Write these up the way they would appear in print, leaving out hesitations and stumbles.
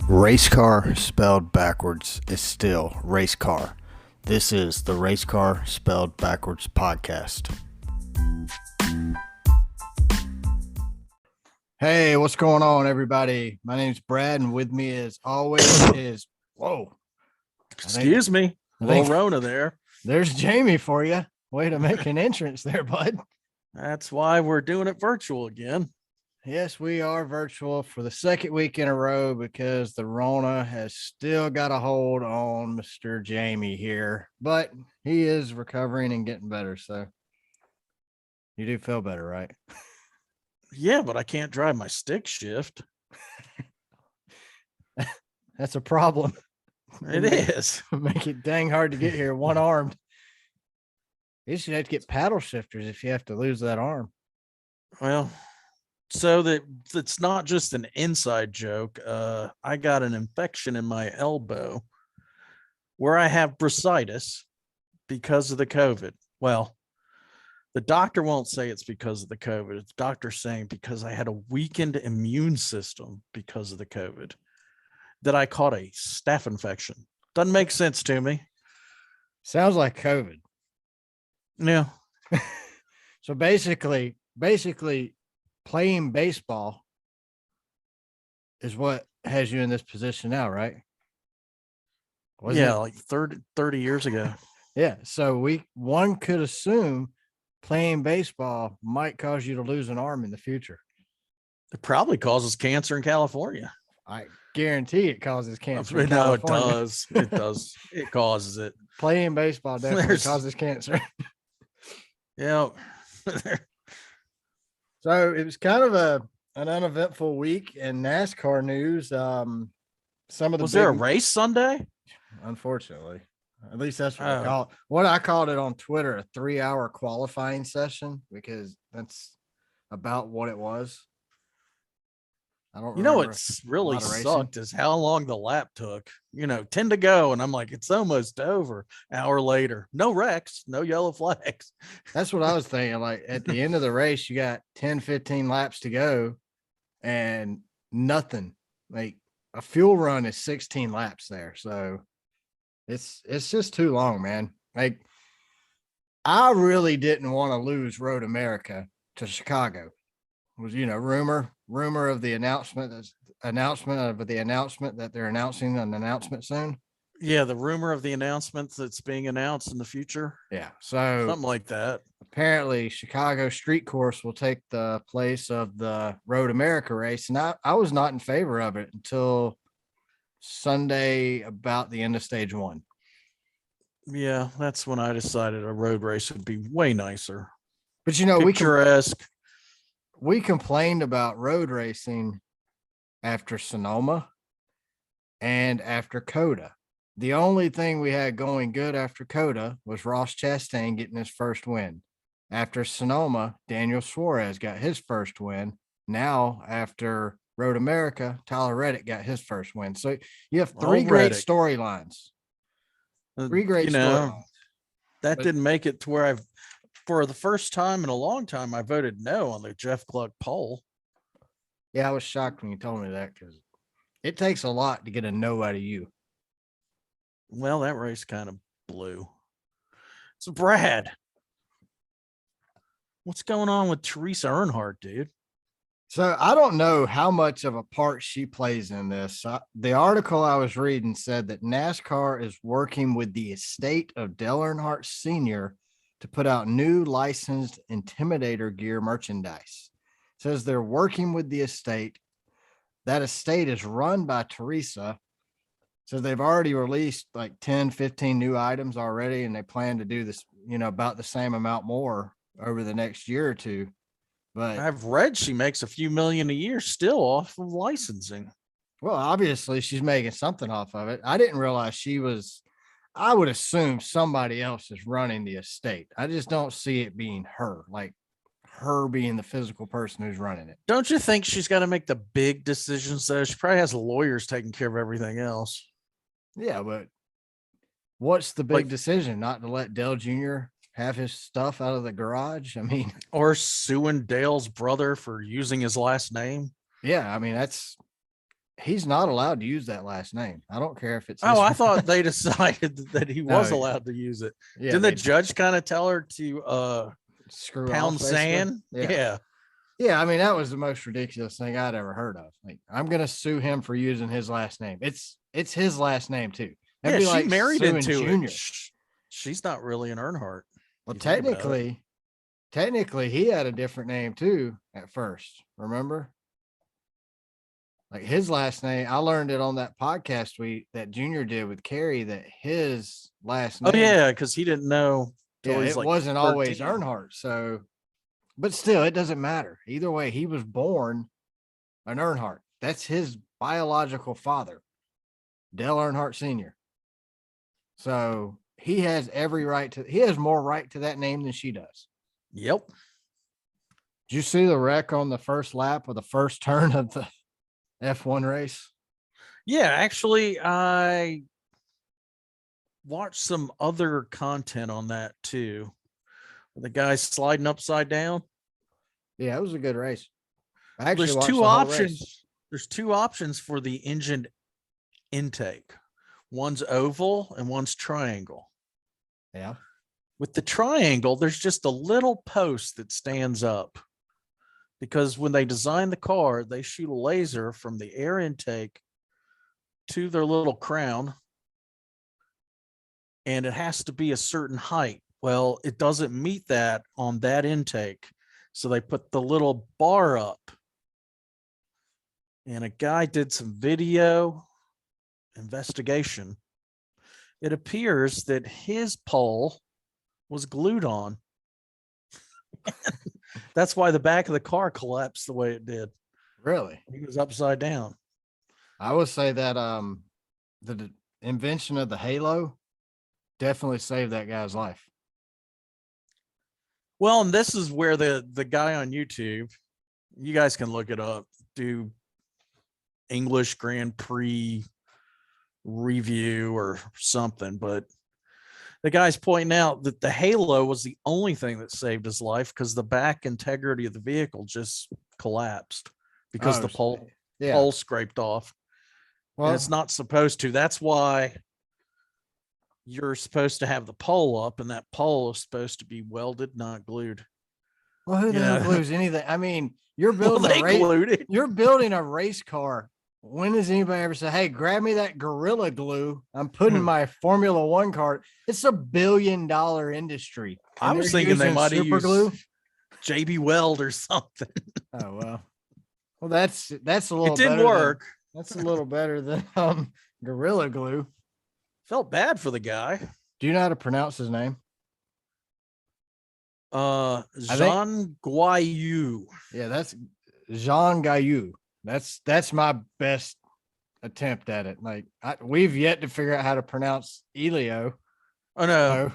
Race car spelled backwards is still race car. This is the Race Car Spelled Backwards podcast. Hey, what's going on, everybody? My name's Brad, and with me, as always, is Excuse me, little Rona there. There's Jamie for you. Way to make an entrance there, bud. That's why we're doing it virtual again. Yes, we are virtual for the second week in a row because the Rona has still got a hold on Mr. Jamie here, but he is recovering and getting better. So you do feel better, right? Yeah, but I can't drive my stick shift. That's a problem. It is. Make it dang hard to get here one armed. You should have to get paddle shifters if you have to lose that arm. Well, so that it's not just an inside joke. I got an infection in my elbow where I have bursitis because of the COVID. Well, the doctor won't say it's because of the COVID. The doctor's saying because I had a weakened immune system because of the COVID, that I caught a staph infection. Doesn't make sense to me. Sounds like COVID. Yeah. So basically playing baseball is what has you in this position now, right? Wasn't it? Like 30 years ago. Yeah. So one could assume playing baseball might cause you to lose an arm in the future. It probably causes cancer in California. I guarantee it causes cancer. No, it does. It does. It causes it. Playing baseball definitely causes cancer. Yeah. So it was kind of an uneventful week in NASCAR news. Was there a race Sunday? Unfortunately, at least that's what I call it. What I called it on Twitter, a 3-hour qualifying session, because that's about what it was. I don't. What's really sucked is how long the lap took. 10 to go, and I'm like, it's almost over. Hour later, no wrecks, no yellow flags. That's what I was thinking. Like at the end of the race, you got 10, 15 laps to go, and nothing. Like a fuel run is 16 laps there, so it's just too long, man. Like I really didn't want to lose Road America to Chicago. It was rumor of the announcement that they're announcing an announcement soon. Yeah, the rumor of the announcement that's being announced in the future. Yeah, so something like that. Apparently, Chicago Street Course will take the place of the Road America race, and I was not in favor of it until Sunday about the end of stage 1. Yeah, that's when I decided a road race would be way nicer. But picturesque. We complained about road racing after Sonoma and after Coda. The only thing we had going good after Coda was Ross Chastain getting his first win. After Sonoma, Daniel Suarez got his first win. Now, after Road America, Tyler Reddick got his first win. So you have three great storylines. Storylines. That didn't make it to where for the first time in a long time, I voted no on the Jeff Gluck poll. Yeah, I was shocked when you told me that because it takes a lot to get a no out of you. Well, that race kind of blew. So, Brad, what's going on with Teresa Earnhardt, dude? So I don't know how much of a part she plays in this. The article I was reading said that NASCAR is working with the estate of Dale Earnhardt Sr. to put out new licensed Intimidator gear merchandise. It says they're working with the estate. That estate is run by Teresa. So they've already released like 10, 15 new items already, and they plan to do this, about the same amount more over the next year or two. But I've read she makes a few million a year still off of licensing. Well, obviously she's making something off of it. I didn't realize I would assume somebody else is running the estate. I just don't see it being her, like her being the physical person who's running it. Don't you think she's got to make the big decisions though? She probably has lawyers taking care of everything else. Yeah, but what's the big decision? Not to let Dale Jr. have his stuff out of the garage? I mean, or suing Dale's brother for using his last name. Yeah, I mean, he's not allowed to use that last name. I don't care if it's Oh, his. I thought they decided that he was No, allowed to use it. yeah, Didn't the they judge kind of tell her to screw pound off basically. sand? Yeah. Yeah. Yeah, I mean, that was the most ridiculous thing I'd ever heard of. Like, I'm gonna sue him for using his last name. It's his last name too. That'd Yeah, be she like married suing into it. Junior. She's not really an Earnhardt. Well, You think about it. technically, he had a different name too at first. Remember? Like his last name, I learned it on that podcast that Junior did with Carrie that his last Oh name, yeah, because he didn't know till yeah, he's it like wasn't always 13. Earnhardt. So, but still, it doesn't matter. Either way, he was born an Earnhardt. That's his biological father, Dale Earnhardt Sr. So he has he has more right to that name than she does. Yep. Did you see the wreck on the first lap of the first turn of the F1 race? Yeah, actually, I watched some other content on that too. The guy sliding upside down. Yeah, it was a good race. I Well, actually there's watched two the whole options. race. There's two options for the engine intake. One's oval and one's triangle. Yeah. With the triangle, there's just a little post that stands up because when they design the car, they shoot a laser from the air intake to their little crown, and it has to be a certain height. Well, it doesn't meet that on that intake. So they put the little bar up. And a guy did some video investigation. It appears that his pole was glued on. That's why the back of the car collapsed the way it did. Really? He was upside down. I would say that the invention of the halo definitely saved that guy's life. Well, and this is where the guy on YouTube, you guys can look it up, do English Grand Prix review or something, but the guy's pointing out that the halo was the only thing that saved his life because the back integrity of the vehicle just collapsed because the pole scraped off. Well, And it's not supposed to. That's why you're supposed to have the pole up, and that pole is supposed to be welded, not glued. well, who the hell glues anything? I mean, you're Well, building they glued it. You're building a race car. When does anybody ever say, "Hey, grab me that Gorilla Glue"? I'm putting my Formula One car. It's $1 billion industry. I was thinking they might have super used glue. JB Weld or something. Oh well, that's a little. It didn't better work. That's a little better than Gorilla Glue. Felt bad for the guy. Do you know how to pronounce his name? Zhon Guayu. Yeah, that's Zhon Gayu. That's my best attempt at it. Like we've yet to figure out how to pronounce Elio. Oh no,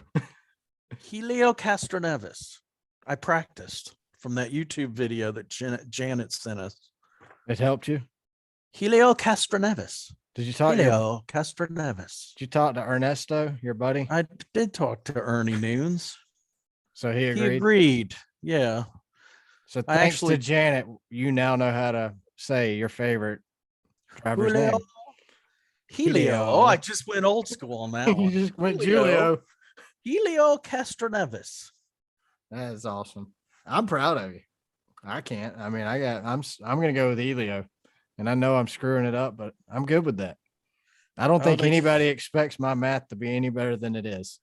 Helio Castroneves. I practiced from that YouTube video that Janet sent us. It helped you. Helio Castroneves. Did you talk? Helio Castroneves. Did you talk to Ernesto, your buddy? I did talk to Ernie Noons. So he agreed. He agreed. Yeah. So thanks to Janet, you now know how to say your favorite driver's name. Helio. Oh, I just went old school on that one. You just went Julio. Helio Castroneves. That is awesome. I'm proud of you. I can't. I mean, I'm gonna go with Elio. And I know I'm screwing it up, but I'm good with that. I don't think anybody expects my math to be any better than it is.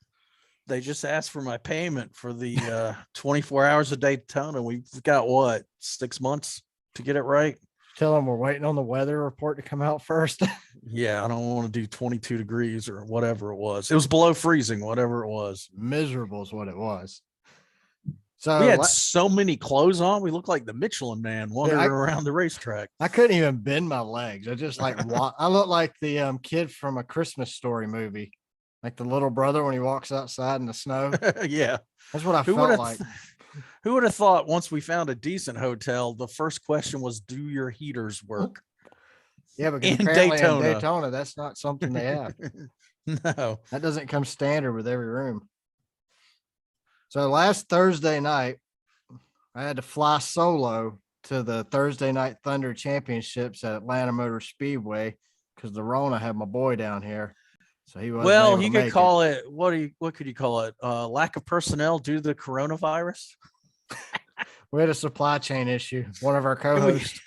They just asked for my payment for the 24 hours a Daytona. We've got what, 6 months to get it right? Tell them we're waiting on the weather report to come out first. Yeah, I don't want to do 22 degrees or whatever it was. It was below freezing, whatever it was. Miserable is what it was. So we had so many clothes on. We looked like the Michelin Man wandering around the racetrack. I couldn't even bend my legs. I just like I look like the kid from A Christmas Story movie, like the little brother when he walks outside in the snow. Yeah, that's what I felt like. Who would have thought once we found a decent hotel, the first question was, "Do your heaters work?" Yeah, because apparently in Daytona, that's not something they have. No, that doesn't come standard with every room. So last Thursday night, I had to fly solo to the Thursday Night Thunder Championships at Atlanta Motor Speedway because the Rona had my boy down here, so he wasn't Well, able to you could make it. call it what could you call it? Lack of personnel due to the coronavirus. We had a supply chain issue. One of our Can we co-hosts.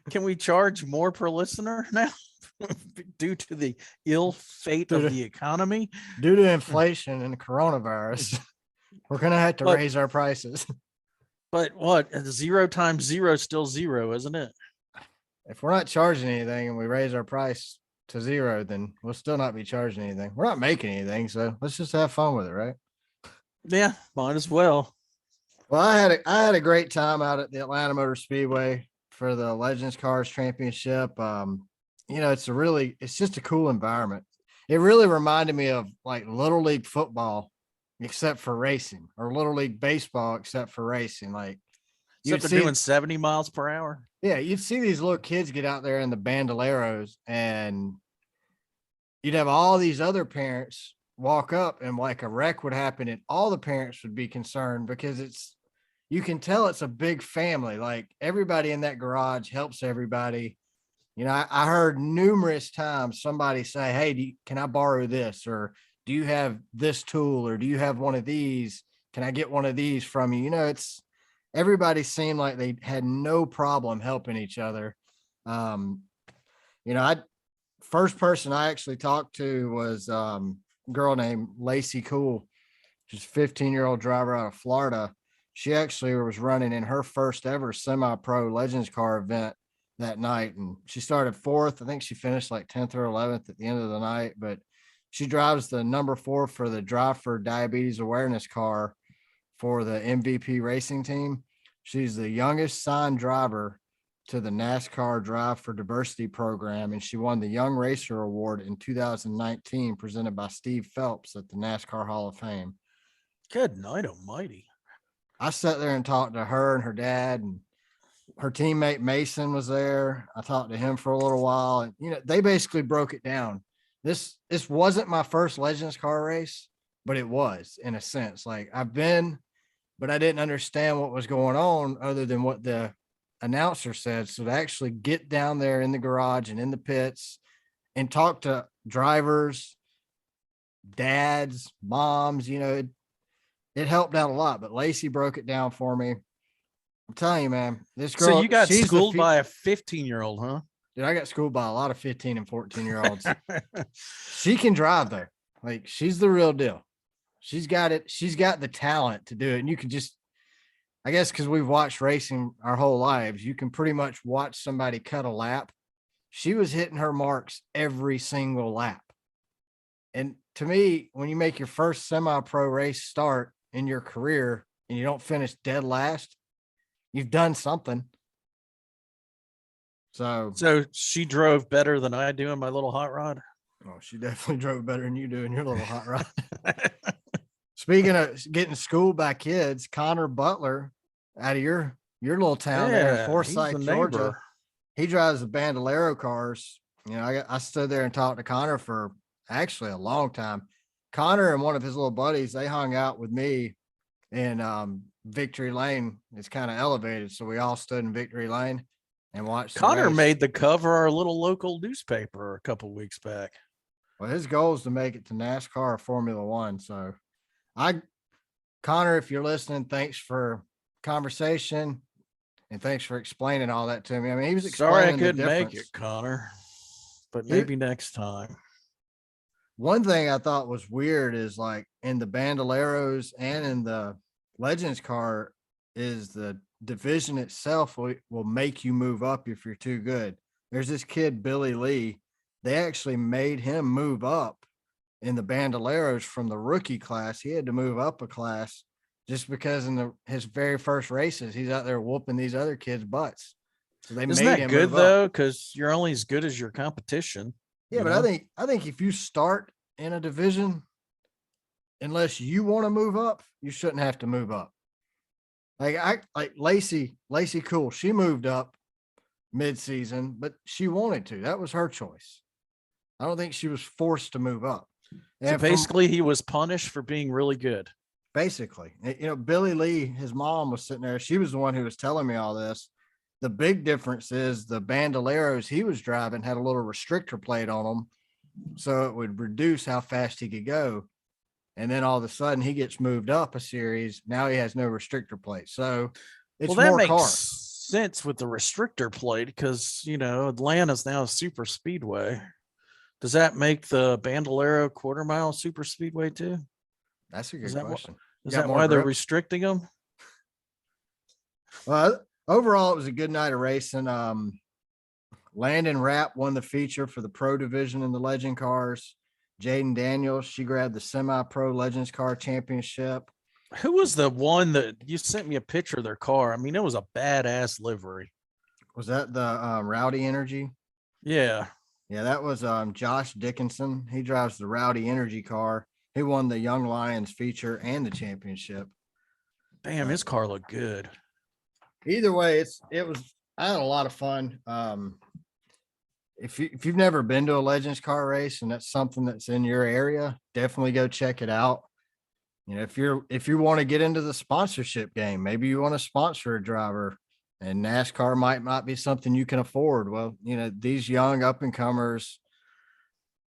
can we charge more per listener now due to the ill fate of the economy? Due to inflation and the coronavirus, we're gonna have to raise our prices. But what? 0 times 0 is still 0, isn't it? If we're not charging anything and we raise our price to 0, then we'll still not be charging anything. We're not making anything, so let's just have fun with it, right? Yeah, might as well. Well, I had a great time out at the Atlanta Motor Speedway for the Legends Cars Championship. It's just a cool environment. It really reminded me of like Little League football, except for racing, or Little League baseball, except for racing. Like, Except they're doing 70 miles per hour. yeah, you'd see these little kids get out there in the bandoleros, and you'd have all these other parents walk up, and like a wreck would happen, and all the parents would be concerned because you can tell it's a big family. Like, everybody in that garage helps everybody. You know, I heard numerous times somebody say, "Hey, can I borrow this?" Or, "Do you have this tool?" Or, "Do you have one of these? Can I get one of these from you?" You know, everybody seemed like they had no problem helping each other. Um, First person I actually talked to was a girl named Lacey Cool. She's a 15-year-old driver out of Florida. She actually was running in her first ever semi-pro Legends car event that night, and she started 4th. I think she finished like 10th or 11th at the end of the night, but she drives the number 4 for the Drive for Diabetes Awareness car for the MVP racing team. She's the youngest signed driver to the NASCAR Drive for Diversity program, and she won the Young Racer Award in 2019, presented by Steve Phelps at the NASCAR Hall of Fame. Good night almighty. I sat there and talked to her and her dad, and her teammate Mason was there. I talked to him for a little while, and they basically broke it down. This wasn't my first Legends car race, but it was, in a sense. Like, I've been, but I didn't understand what was going on other than what the announcer said. So to actually get down there in the garage and in the pits and talk to drivers, dads, moms, it helped out a lot. But Lacey broke it down for me. I'm telling you, man, this girl. So you got schooled by a 15-year-old, huh? Dude, I got schooled by a lot of 15 and 14-year-olds. She can drive, though. Like, she's the real deal. She's got it. She's got the talent to do it. And you can just, I guess, because we've watched racing our whole lives, you can pretty much watch somebody cut a lap. She was hitting her marks every single lap. And to me, when you make your first semi-pro race start in your career and you don't finish dead last, you've done something. So she drove better than I do in my little hot rod. Oh, she definitely drove better than you do in your little hot rod. Speaking of getting schooled by kids, Connor Butler out of your little town there in Forsyth, Georgia, he drives the Bandolero cars. I stood there and talked to Connor for actually a long time. Connor and one of his little buddies, they hung out with me in Victory Lane. It's kind of elevated, so we all stood in Victory Lane and watched. Connor made the cover of our little local newspaper a couple weeks back. Well, his goal is to make it to NASCAR or Formula One. So Connor, if you're listening, thanks for conversation and thanks for explaining all that to me. I mean, he was explaining. Sorry I couldn't make it, Connor, but maybe next time. One thing I thought was weird is, like, in the Bandoleros and in the Legends car, is the division itself will make you move up if you're too good. There's this kid, Billy Lee. They actually made him move up in the Bandoleros from the rookie class. He had to move up a class just because in his very first races, he's out there whooping these other kids' butts. So they Isn't made that him good, move though? up. Because you're only as good as your competition. Yeah, but I think if you start in a division, unless you want to move up, you shouldn't have to move up. Like Lacey Cool, she moved up mid-season, but she wanted to. That was her choice. I don't think she was forced to move up. So basically, he was punished for being really good. basically. Billy Lee, his mom was sitting there. She was the one who was telling me all this. The big difference is the Bandoleros he was driving had a little restrictor plate on them, so it would reduce how fast he could go. And then all of a sudden he gets moved up a series. Now he has no restrictor plate. So Well, it's that more makes car. sense with the restrictor plate because, Atlanta's now a super speedway. Does that make the Bandolero quarter mile super speedway too? That's a Is good that question. is Got that more why they're grip? restricting them? Well, overall, it was a good night of racing. Landon Rapp won the feature for the pro division in the legend cars. Jaden Daniels, she grabbed the semi-pro legends car championship. Who was the one that you sent me a picture of their car? I mean, it was a badass livery. Was that the Rowdy Energy? Yeah. Yeah, that was Josh Dickinson. He drives the Rowdy Energy car. He won the Young Lions feature and the championship. Damn, his car looked good. Either way, I had a lot of fun. If you've never been to a Legends car race and that's something that's in your area, definitely go check it out. If you want to get into the sponsorship game, maybe you want to sponsor a driver and NASCAR might not be something you can afford. Well, these young up and comers,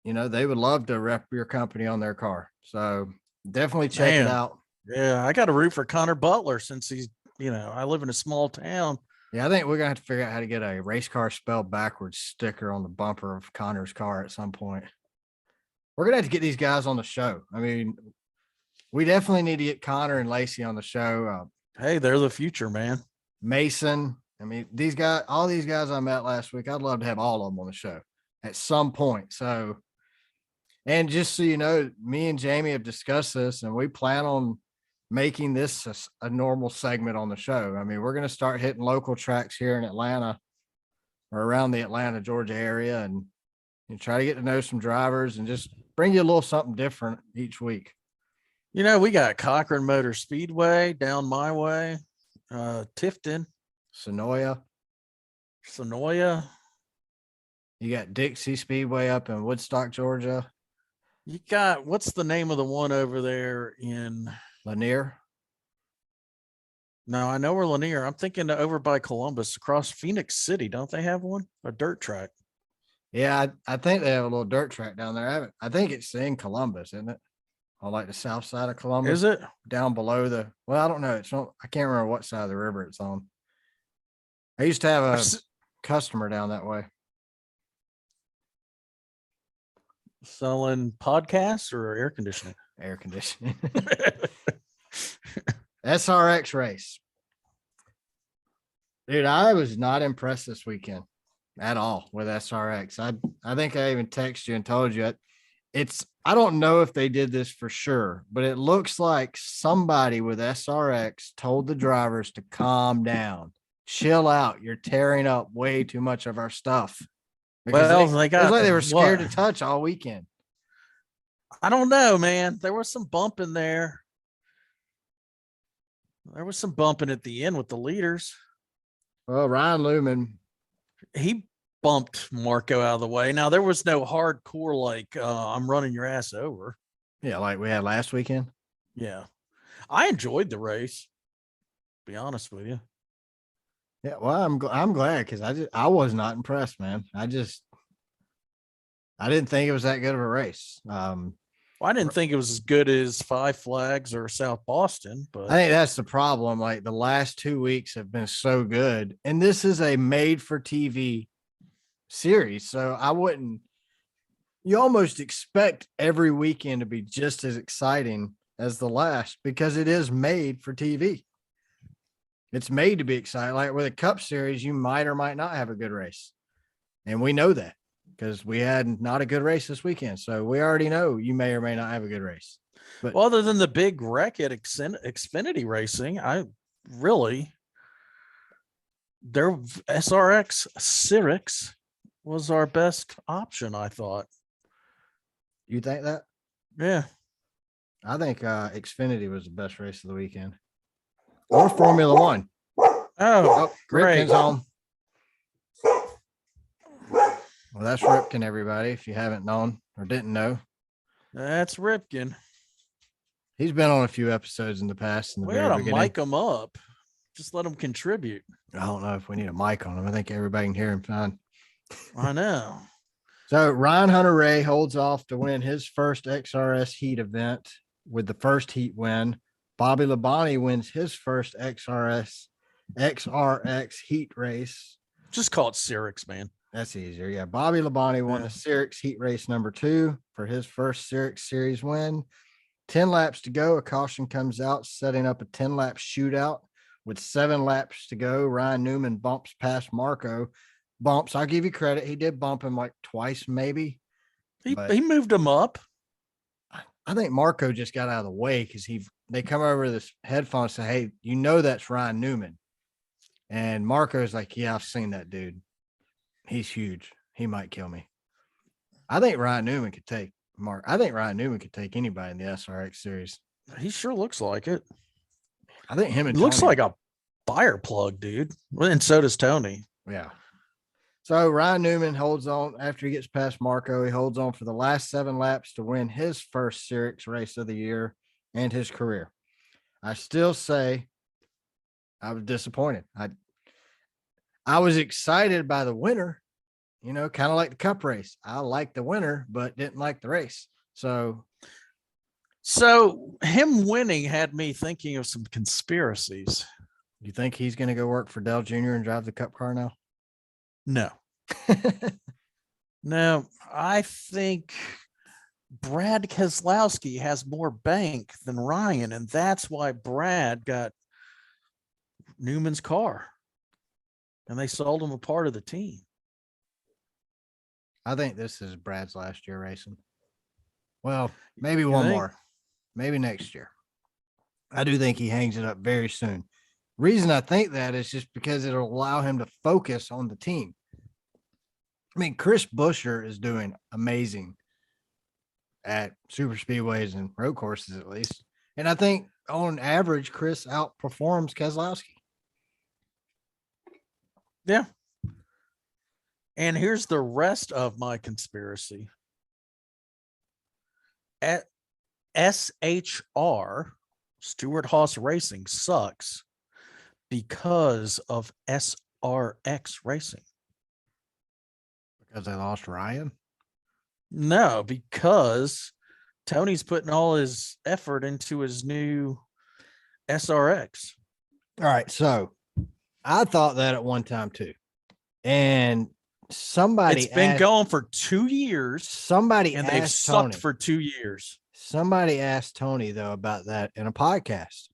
they would love to rep your company on their car. So definitely check it Man, out. yeah, I got to root for Connor Butler since he's, I live in a small town. Yeah, I think we're gonna have to figure out how to get a race car spelled backwards sticker on the bumper of Connor's car at some point. We're gonna have to get these guys on the show. I mean, we definitely need to get Connor and Lacey on the show. Hey, they're the future, man. Mason. I mean, all these guys I met last week, I'd love to have all of them on the show at some point. So, and just so you know, me and Jamie have discussed this and we plan on making this a normal segment on the show. I mean, we're going to start hitting local tracks here in Atlanta or around the Atlanta, Georgia area and try to get to know some drivers and just bring you a little something different each week. We got Cochran Motor Speedway down my way, Tifton, Sonoya. You got Dixie Speedway up in Woodstock, Georgia. You got, what's the name of the one over there in Lanier? No, I know where Lanier. I'm thinking over by Columbus, across Phoenix City. Don't they have one? A dirt track. Yeah, I think they have a little dirt track down there. I think it's in Columbus, isn't it? On like the south side of Columbus. Is it? Down below I don't know. I can't remember what side of the river it's on. I used to have a customer down that way. Selling podcasts or air conditioning? Air conditioning. SRX race. Dude, I was not impressed this weekend at all with SRX. I think I even texted you and told you I don't know if they did this for sure, but it looks like somebody with SRX told the drivers to calm down, chill out. You're tearing up way too much of our stuff. Because well, it was like they were scared to touch all weekend. I don't know, man. There was some bumping there. There was some bumping at the end with the leaders. Well, Ryan Luman, he bumped Marco out of the way. Now there was no hardcore like I'm running your ass over. Yeah, like we had last weekend. Yeah, I enjoyed the race. To be honest with you. Yeah, well, I'm glad because I was not impressed, man. I didn't think it was that good of a race. Well, I didn't think it was as good as Five Flags or South Boston, but I think that's the problem. Like the last 2 weeks have been so good, and this is a made-for-TV series, so you almost expect every weekend to be just as exciting as the last because it is made for TV. It's made to be exciting. Like with a Cup Series, you might or might not have a good race, and we know that because we had not a good race this weekend. So we already know you may or may not have a good race. But well, other than the big wreck at Xfinity Racing, their SRX Cyrix was our best option, I thought. You think that? Yeah. I think Xfinity was the best race of the weekend. Or Formula One. Oh, great. Ripken's home. Well, that's Ripken, everybody, if you haven't known or didn't know. That's Ripken. He's been on a few episodes in the past in the We very ought to beginning. mic him up. Just let him contribute. I don't know if we need a mic on him. I think everybody can hear him fine. I know. So Ryan Hunter-Ray holds off to win his first XRS heat event with the first heat win. Bobby Labonte wins his first XRX heat race. Just call it SRX, man. That's easier. Yeah. Bobby Labonte won the SRX heat race number 2 for his first SRX series win. 10 laps to go. A caution comes out, setting up a 10-lap shootout. With 7 laps to go, Ryan Newman bumps past Marco. I'll give you credit. He did bump him like twice, maybe. He moved him up. I think Marco just got out of the way because they come over this headphone and say, "Hey, you know that's Ryan Newman." And Marco's like, "Yeah, I've seen that dude. He's huge. He might kill me." I think Ryan Newman could take Mark. I think Ryan Newman could take anybody in the SRX series. He sure looks like it. I think him and He looks Tony, like a fire plug, dude. And so does Tony. yeah. So Ryan Newman holds on after he gets past Marco. He holds on for the last 7 laps to win his first SRX race of the year and his career. I still say I was disappointed. I was excited by the winner, kind of like the cup race. I liked the winner, but didn't like the race. So him winning had me thinking of some conspiracies. You think he's going to go work for Dell Jr. and drive the cup car now? No. No, I think Brad Keselowski has more bank than Ryan, and that's why Brad got Newman's car. And they sold him a part of the team. I think this is Brad's last year racing. Well, maybe one more. Maybe next year. I do think he hangs it up very soon. Reason I think that is just because it'll allow him to focus on the team. I mean, Chris Buescher is doing amazing at super speedways and road courses, at least. And I think on average, Chris outperforms Keselowski. Yeah. And here's the rest of my conspiracy. At SHR, Stewart Haas Racing, sucks because of SRX Racing. Because they lost Ryan? No, because Tony's putting all his effort into his new SRX. All right. So I thought that at one time too. And somebody it's been going for 2 years. And they've sucked for 2 years. Somebody asked Tony, though, about that in a podcast.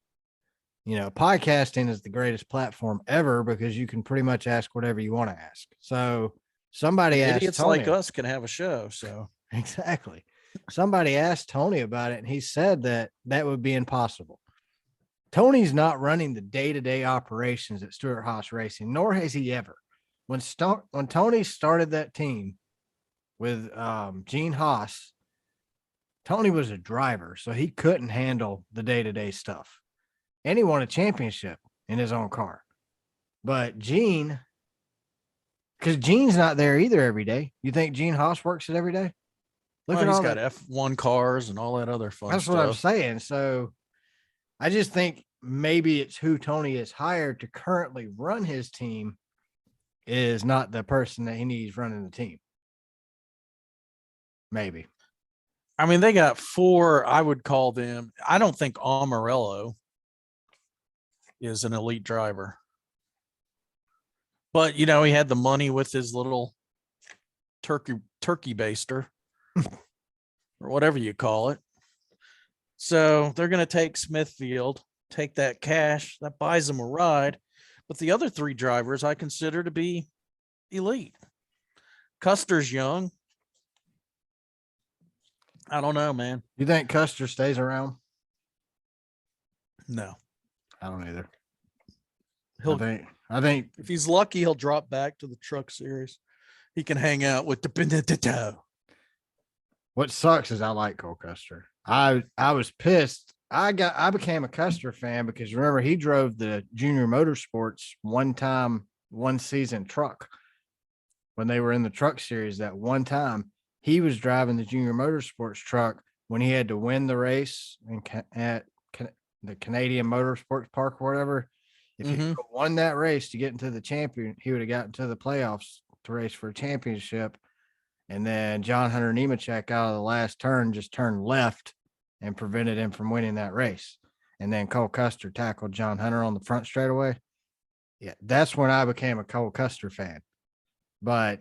Podcasting is the greatest platform ever because you can pretty much ask whatever you want to ask. So somebody asked idiots Tony, like us can have a show. So exactly. Somebody asked Tony about it, and he said that would be impossible. Tony's not running the day-to-day operations at Stewart Haas Racing, nor has he ever. When Tony started that team with Gene Haas, Tony was a driver, so he couldn't handle the day-to-day stuff. And he won a championship in his own car. But Gene, because Gene's not there either every day. You think Gene Haas works it every day? Look at he's got F1 cars and all that other fun stuff. That's what I'm saying. So I just think maybe it's who Tony has hired to currently run his team is not the person that he needs running the team. Maybe. I mean, they got 4, I would call them. I don't think Amarello is an elite driver. But, he had the money with his little turkey baster or whatever you call it. So they're going to take Smithfield, take that cash, that buys them a ride. But the other 3 drivers I consider to be elite. Custer's young. I don't know, man. You think Custer stays around? No. I don't either. I think if he's lucky, he'll drop back to the truck series. He can hang out with the Benedetto. What sucks is I like Cole Custer. I was pissed. I became a Custer fan because remember he drove the Junior Motorsports one season truck when they were in the truck series. That one time he was driving the Junior Motorsports truck when he had to win the race at the Canadian Motorsports Park or whatever. If he won that race to get into the champion, he would have gotten to the playoffs to race for a championship. And then John Hunter Nemechek out of the last turn just turned left and prevented him from winning that race. And then Cole Custer tackled John Hunter on the front straightaway. Yeah, that's when I became a Cole Custer fan. But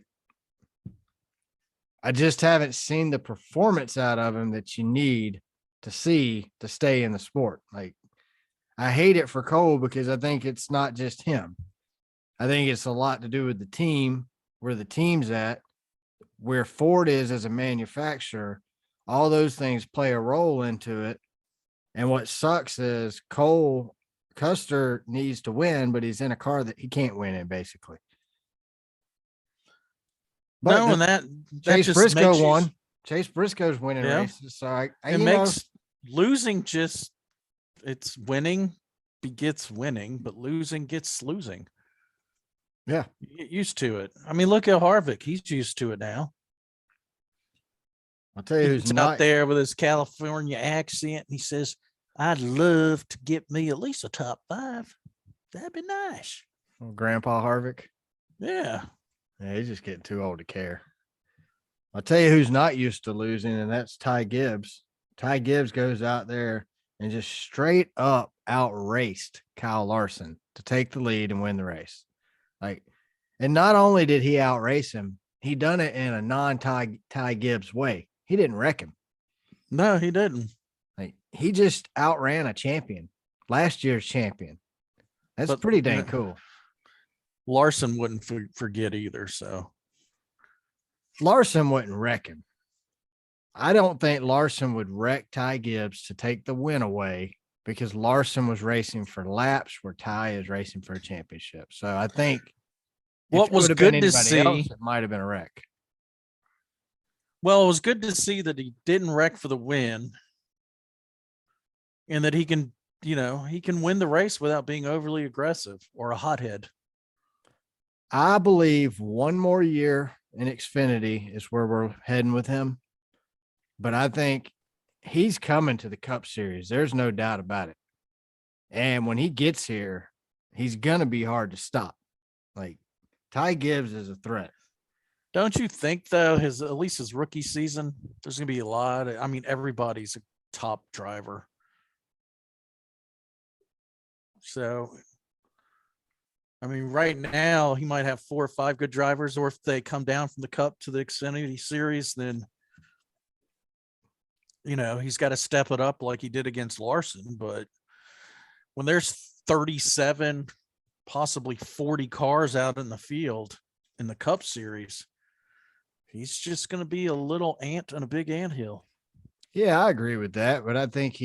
I just haven't seen the performance out of him that you need to see to stay in the sport. Like, I hate it for Cole because I think it's not just him. I think it's a lot to do with the team, where the team's at, where Ford is as a manufacturer. All those things play a role into it. And what sucks is Cole Custer needs to win, but he's in a car that he can't win in, basically. But no, and that Chase just Briscoe makes won. Chase Briscoe's winning races. So it makes losing just, it's winning begets winning, but losing gets losing. Yeah. You get used to it. I mean, look at Harvick. He's used to it now. I'll tell you who's not out there with his California accent. And he says, I'd love to get me at least a top 5. That'd be nice. Oh, Grandpa Harvick. Yeah. Yeah, he's just getting too old to care. I'll tell you who's not used to losing, and that's Ty Gibbs. Ty Gibbs goes out there and just straight up outraced Kyle Larson to take the lead and win the race. Like, and not only did he outrace him, he done it in a non-Ty Gibbs way. He didn't wreck him. No, he didn't. Like, he just outran a champion, last year's champion. That's pretty dang cool. Larson wouldn't forget either. So Larson wouldn't wreck him. I don't think Larson would wreck Ty Gibbs to take the win away, because Larson was racing for laps where Ty is racing for a championship. So I think what was good to see, it might have been a wreck. Well, it was good to see that he didn't wreck for the win, and that he can, he can win the race without being overly aggressive or a hothead. I believe one more year in Xfinity is where we're heading with him. But I think he's coming to the Cup Series. There's no doubt about it. And when he gets here, he's going to be hard to stop. Like, Ty Gibbs is a threat. Don't you think, though, at least his rookie season, there's going to be a lot of, everybody's a top driver. So, right now he might have 4 or 5 good drivers, or if they come down from the Cup to the Xfinity Series, then, he's got to step it up like he did against Larson. But when there's 37, possibly 40 cars out in the field in the Cup Series, he's just going to be a little ant on a big anthill. Yeah, I agree with that. But I think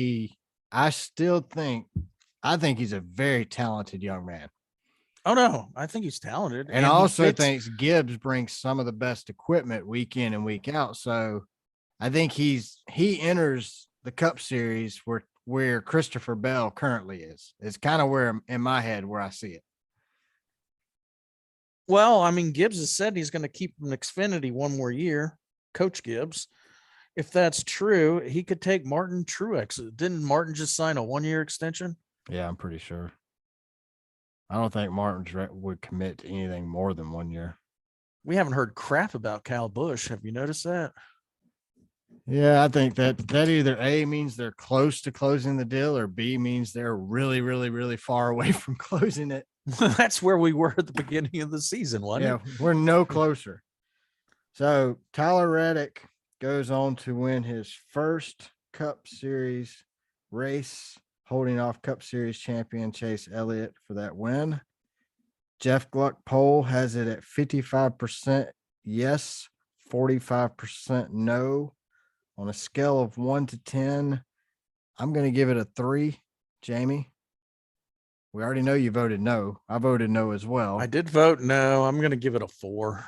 I think he's a very talented young man. Oh, no, I think he's talented. And I also think Gibbs brings some of the best equipment week in and week out. So I think he enters the Cup Series where Christopher Bell currently is. It's kind of where, in my head, where I see it. Well, Gibbs has said he's going to keep him in Xfinity one more year, Coach Gibbs. If that's true, he could take Martin Truex. Didn't Martin just sign a 1-year extension? Yeah, I'm pretty sure. I don't think Martin would commit to anything more than 1 year. We haven't heard crap about Kyle Busch. Have you noticed that? Yeah, I think that either A means they're close to closing the deal, or B means they're really, really, really far away from closing it. That's where we were at the beginning of the season, wasn't it? We're no closer. So Tyler Reddick goes on to win his first Cup Series race, holding off Cup Series champion Chase Elliott for that win. Jeff Gluck poll has it at 55% yes, 45% no. On a scale of 1 to 10, I'm going to give it a 3. Jamie, we already know you voted no. I voted no as well. I did vote no. I'm going to give it a 4.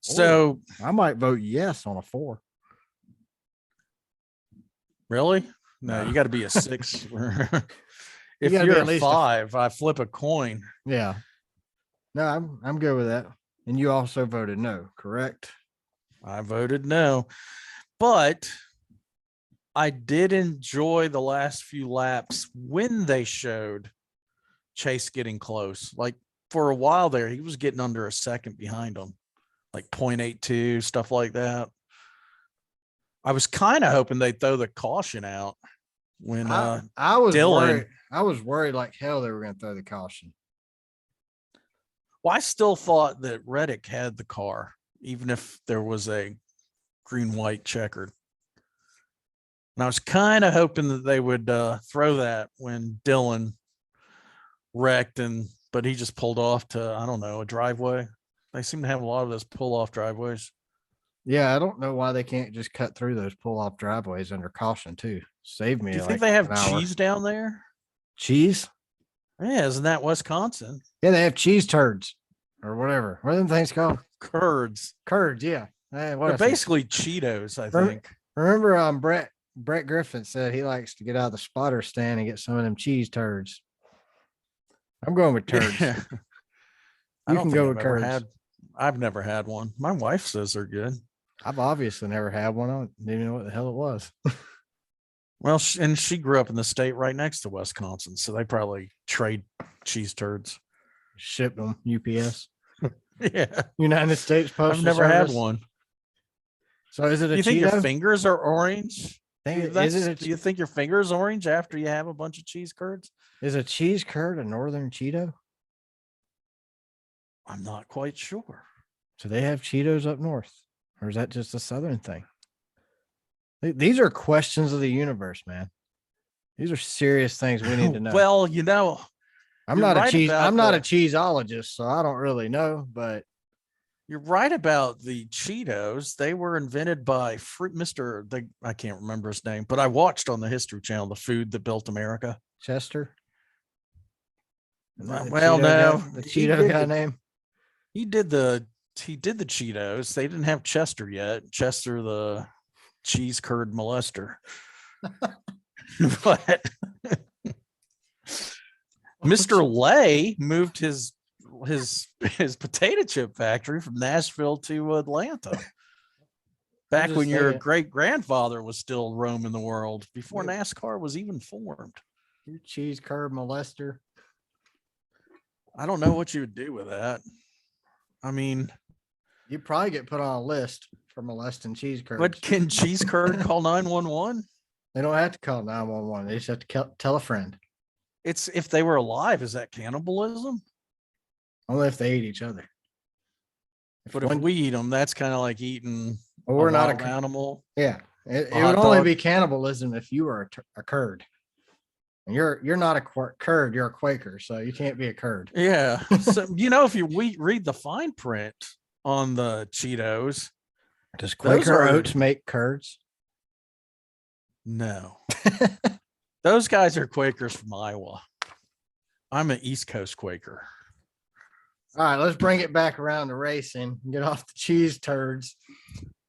So I might vote yes on a 4. Really? No, you got to be a 6. If you're a 5, I flip a coin. Yeah. No, I'm good with that. And you also voted no, correct? I voted no. But I did enjoy the last few laps when they showed Chase getting close. Like for a while there, he was getting under a second behind him, like 0.82, stuff like that. I was kind of hoping they'd throw the caution out when I was Dylan. worried. I was worried like hell they were going to throw the caution. Well, I still thought that Reddick had the car, even if there was a green-white checkered. And I was kind of hoping that they would throw that when Dylan wrecked, but he just pulled off to, I don't know, a driveway. They seem to have a lot of those pull-off driveways. Yeah, I don't know why they can't just cut through those pull-off driveways under caution too. Save me. Do you like think they have an hour. cheese down there? Cheese? Yeah, isn't that Wisconsin? Yeah, they have cheese turds or whatever. What are them things called? Curds. Curds. Yeah, what They're else? basically Cheetos, I think. Remember, Brett Griffin said he likes to get out of the spotter stand and get some of them cheese turds. I'm going with turds. Yeah. You can go with curds. I've never had one. My wife says they're good. I've obviously never had one. I didn't even know what the hell it was. Well, and she grew up in the state right next to Wisconsin, so they probably trade cheese turds. Ship them UPS. Yeah, United States Postal I've never Service. had one. So is it a Do you think Cheeto? your fingers are orange? Do Do you think your fingers orange after you have a bunch of cheese curds? Is a cheese curd a northern Cheeto? I'm not quite sure. So they have Cheetos up north, or is that just a southern thing? These are questions of the universe, man. These are serious things we need to know. Well, I'm not a cheeseologist, so I don't really know, but you're right about the Cheetos. They were invented by I can't remember his name, but I watched on the History Channel, The Food That Built America. Chester. Well, no, the Cheeto guy name. He did the Cheetos. They didn't have Chester yet. Chester, the cheese curd molester. But Mr. Lay moved his potato chip factory from Nashville to Atlanta. Back when your great grandfather was still roaming the world, before NASCAR was even formed. You cheese curd molester. I don't know what you would do with that. I mean, you probably get put on a list for molesting cheese curds. But can cheese curd call 911? They don't have to call 911. They just have to tell a friend. It's if they were alive, is that cannibalism? Only if they eat each other. If we eat them, that's kind of like eating we're not an animal. Yeah, it would only be cannibalism if you were a curd. And you're not a curd, you're a Quaker, so you can't be a curd. Yeah. So if you read the fine print on the Cheetos, does Quaker Oats make curds? No. Those guys are Quakers from Iowa. I'm an East Coast Quaker. All right, let's bring it back around to racing and get off the cheese turds.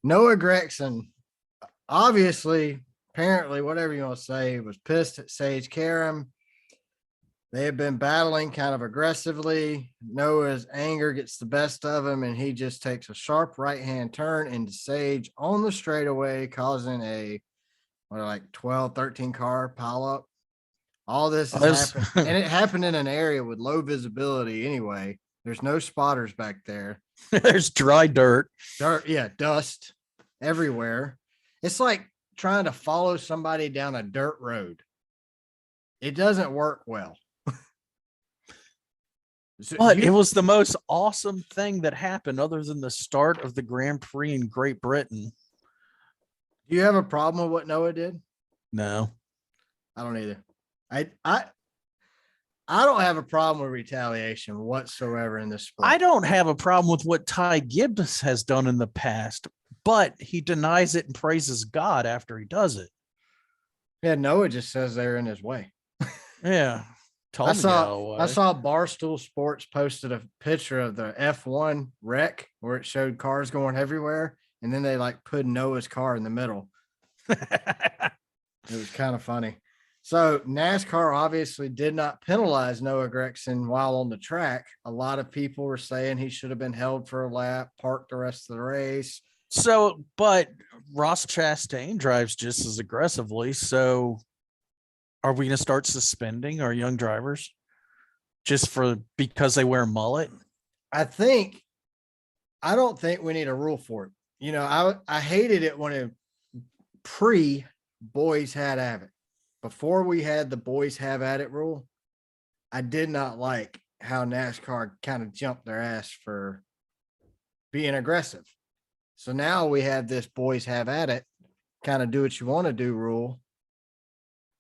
Noah Gragson, obviously, apparently, whatever you want to say, was pissed at Sage Karam. They have been battling kind of aggressively. Noah's anger gets the best of him, and he just takes a sharp right-hand turn into Sage on the straightaway, causing a 12, 13 car pileup. All this has happened, and it happened in an area with low visibility anyway. There's no spotters back there. There's dry dirt. Dust everywhere. It's like trying to follow somebody down a dirt road. It doesn't work well. But it was the most awesome thing that happened other than the start of the Grand Prix in Great Britain. Do you have a problem with what Noah did? No. I don't either. I don't have a problem with retaliation whatsoever in this sport. I don't have a problem with what Ty Gibbs has done in the past, but he denies it and praises God after he does it. Yeah, Noah just says they're in his way. Yeah. I saw Barstool Sports posted a picture of the F1 wreck where it showed cars going everywhere, and then they put Noah's car in the middle. It was kind of funny. So NASCAR obviously did not penalize Noah Gragson while on the track. A lot of people were saying he should have been held for a lap, parked the rest of the race. So, but Ross Chastain drives just as aggressively. So, are we going to start suspending our young drivers just because they wear a mullet? I don't think we need a rule for it. You know, I hated it when it boys had at it. Before we had the boys have at it rule, I did not like how NASCAR kind of jumped their ass for being aggressive. So now we have this boys have at it, kind of do what you want to do rule.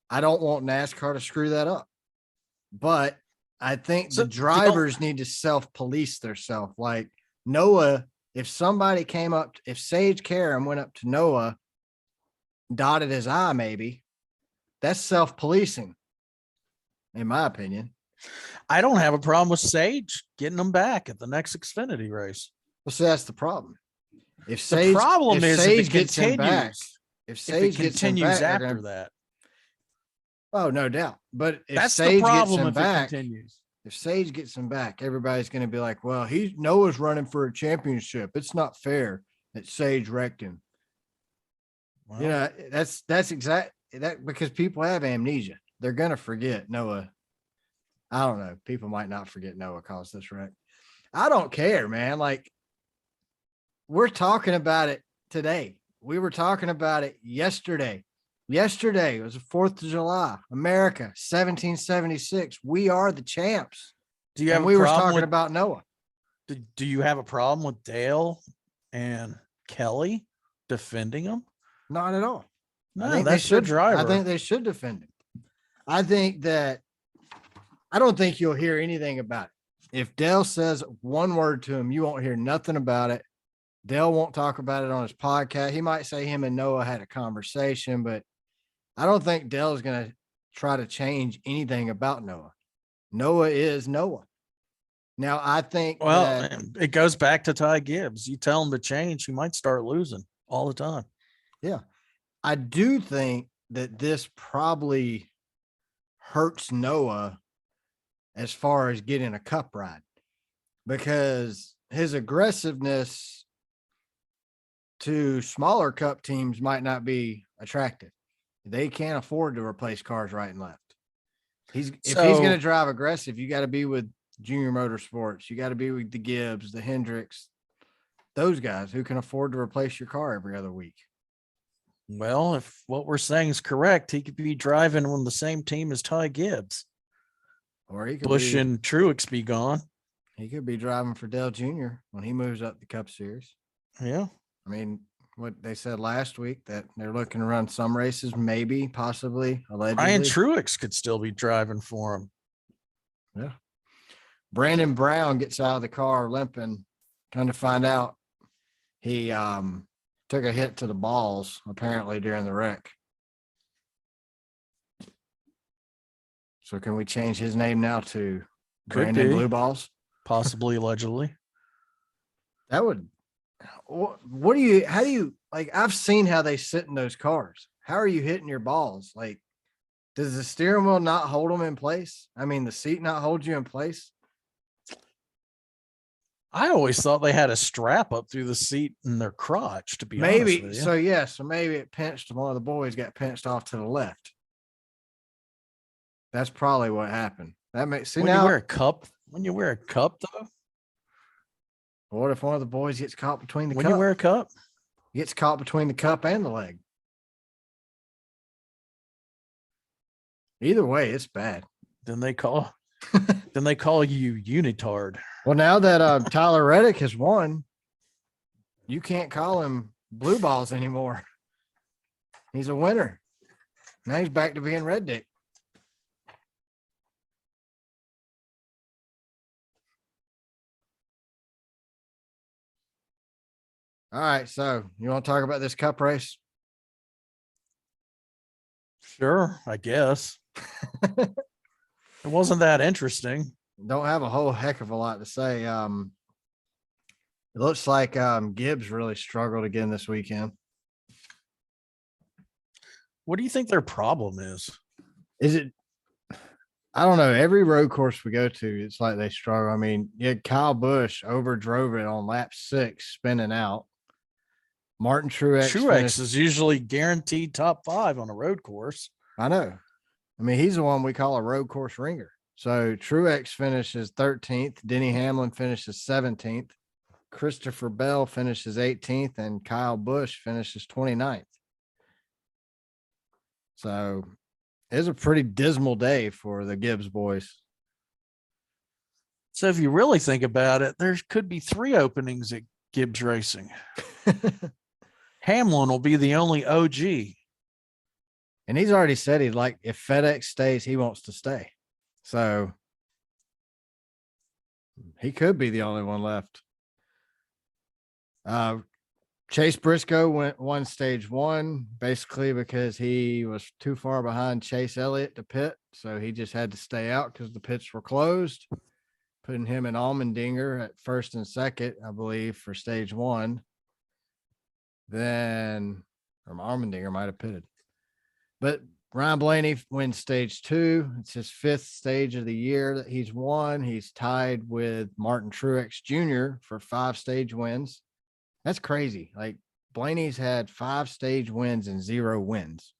I don't want NASCAR to screw that up. But I think the drivers need to self-police themselves. Like Noah, if somebody came up, if Sage Karam went up to Noah, dotted his eye, maybe that's self-policing, in my opinion. I don't have a problem with Sage getting them back at the next Xfinity race. Well, so that's the problem. If Sage gets him back, if Sage continues after that. Oh, no doubt. But if that's Sage the problem gets him if back, it continues. If Sage gets him back, everybody's going to be like, well, Noah's running for a championship. It's not fair that Sage wrecked him. Well, you know, that's exact that because people have amnesia. They're going to forget Noah. I don't know. People might not forget Noah caused this wreck. I don't care, man. Like, we're talking about it today. We were talking about it yesterday. Yesterday was the 4th of July, America, 1776. We are the champs. Do you have we were talking about Noah. Do you have a problem with Dale and Kelly defending him? Not at all. No, I think that's their driver. I think they should defend him. I don't think you'll hear anything about it. If Dale says one word to him, you won't hear nothing about it. Dale won't talk about it on his podcast. He might say him and Noah had a conversation, but I don't think Dale's going to try to change anything about Noah. Noah is Noah. Now, I think it goes back to Ty Gibbs. You tell him to change, he might start losing all the time. Yeah. I do think that this probably hurts Noah as far as getting a cup ride because his aggressiveness to smaller cup teams might not be attractive. They can't afford to replace cars right and left. If he's going to drive aggressive, you got to be with Junior Motorsports. You got to be with the Gibbs, the Hendricks, those guys who can afford to replace your car every other week. Well, if what we're saying is correct, he could be driving on the same team as Ty Gibbs. Or he could Busch and Truex be gone. He could be driving for Dale Jr. when he moves up the Cup Series. Yeah. I mean, what they said last week that they're looking to run some races, maybe, possibly, allegedly. Ryan Truex could still be driving for him. Yeah. Brandon Brown gets out of the car limping. Kind of find out he took a hit to the balls apparently during the wreck. So can we change his name now to Brandon Blue Balls? Possibly, allegedly. That would. How do you like? I've seen how they sit in those cars. How are you hitting your balls? Like, does the steering wheel not hold them in place? I mean, the seat not hold you in place? I always thought they had a strap up through the seat in their crotch, to be honest with you. So maybe it pinched. One of the boys got pinched off to the left. That's probably what happened. That makes you wear a cup. When you wear a cup, though. What if one of the boys gets caught between the cup? When you wear a cup? He gets caught between the cup and the leg. Either way, it's bad. Then they call you unitard. Well, now that Tyler Reddick has won, you can't call him Blue Balls anymore. He's a winner. Now he's back to being Reddick. All right, so you want to talk about this cup race? Sure, I guess. It wasn't that interesting. Don't have a whole heck of a lot to say. It looks like Gibbs really struggled again this weekend. What do you think their problem is? Is it? I don't know. Every road course we go to, it's like they struggle. I mean, Kyle Busch overdrove it on lap 6, spinning out. Martin Truex Truex finished. is usually guaranteed top 5 on a road course. I know. I mean, he's the one we call a road course ringer. So Truex finishes 13th. Denny Hamlin finishes 17th. Christopher Bell finishes 18th, and Kyle Busch finishes 29th. So it was a pretty dismal day for the Gibbs boys. So if you really think about it, there could be 3 openings at Gibbs Racing. Hamlin will be the only OG. And he's already said he'd like, if FedEx stays, he wants to stay. So he could be the only one left. Chase Briscoe won stage 1 basically because he was too far behind Chase Elliott to pit. So he just had to stay out because the pits were closed, putting him and Allmendinger at first and second, I believe, for stage 1. Then Allmendinger might have pitted. But Ryan Blaney wins stage 2. It's his 5th stage of the year that he's won. He's tied with Martin Truex Jr. for 5 stage wins. That's crazy. Like, Blaney's had 5 stage wins and 0 wins.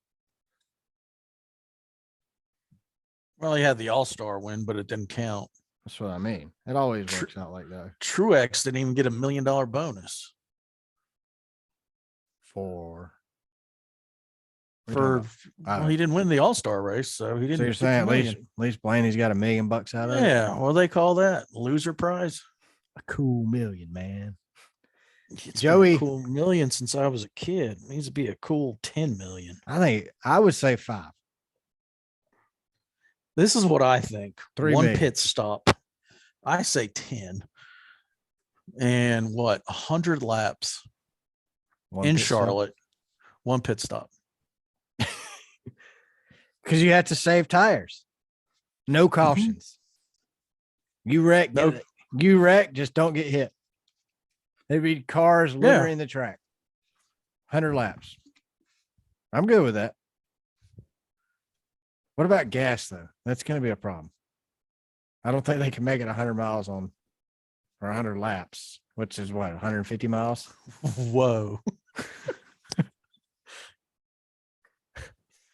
Well, he had the All-Star win, but it didn't count. That's what I mean. It always works out like that. Truex didn't even get $1 million bonus. Well, he didn't win the All-Star race, so he didn't. So you're saying at least Blaney's got $1 million out of it? Yeah, what do they call that? Loser prize? A cool million, man. It's Joey, been a cool million since I was a kid. It needs to be a cool 10 million. I would say 5. This is what I think. 3 1 million. pit stop. I say 10. And 100 laps in Charlotte. 1 pit stop. Because you have to save tires. No cautions. Mm-hmm. You wreck, just don't get hit. There'd be cars littering the track. 100 laps. I'm good with that. What about gas, though? That's going to be a problem. I don't think they can make it 100 miles or 100 laps, which is 150 miles? Whoa.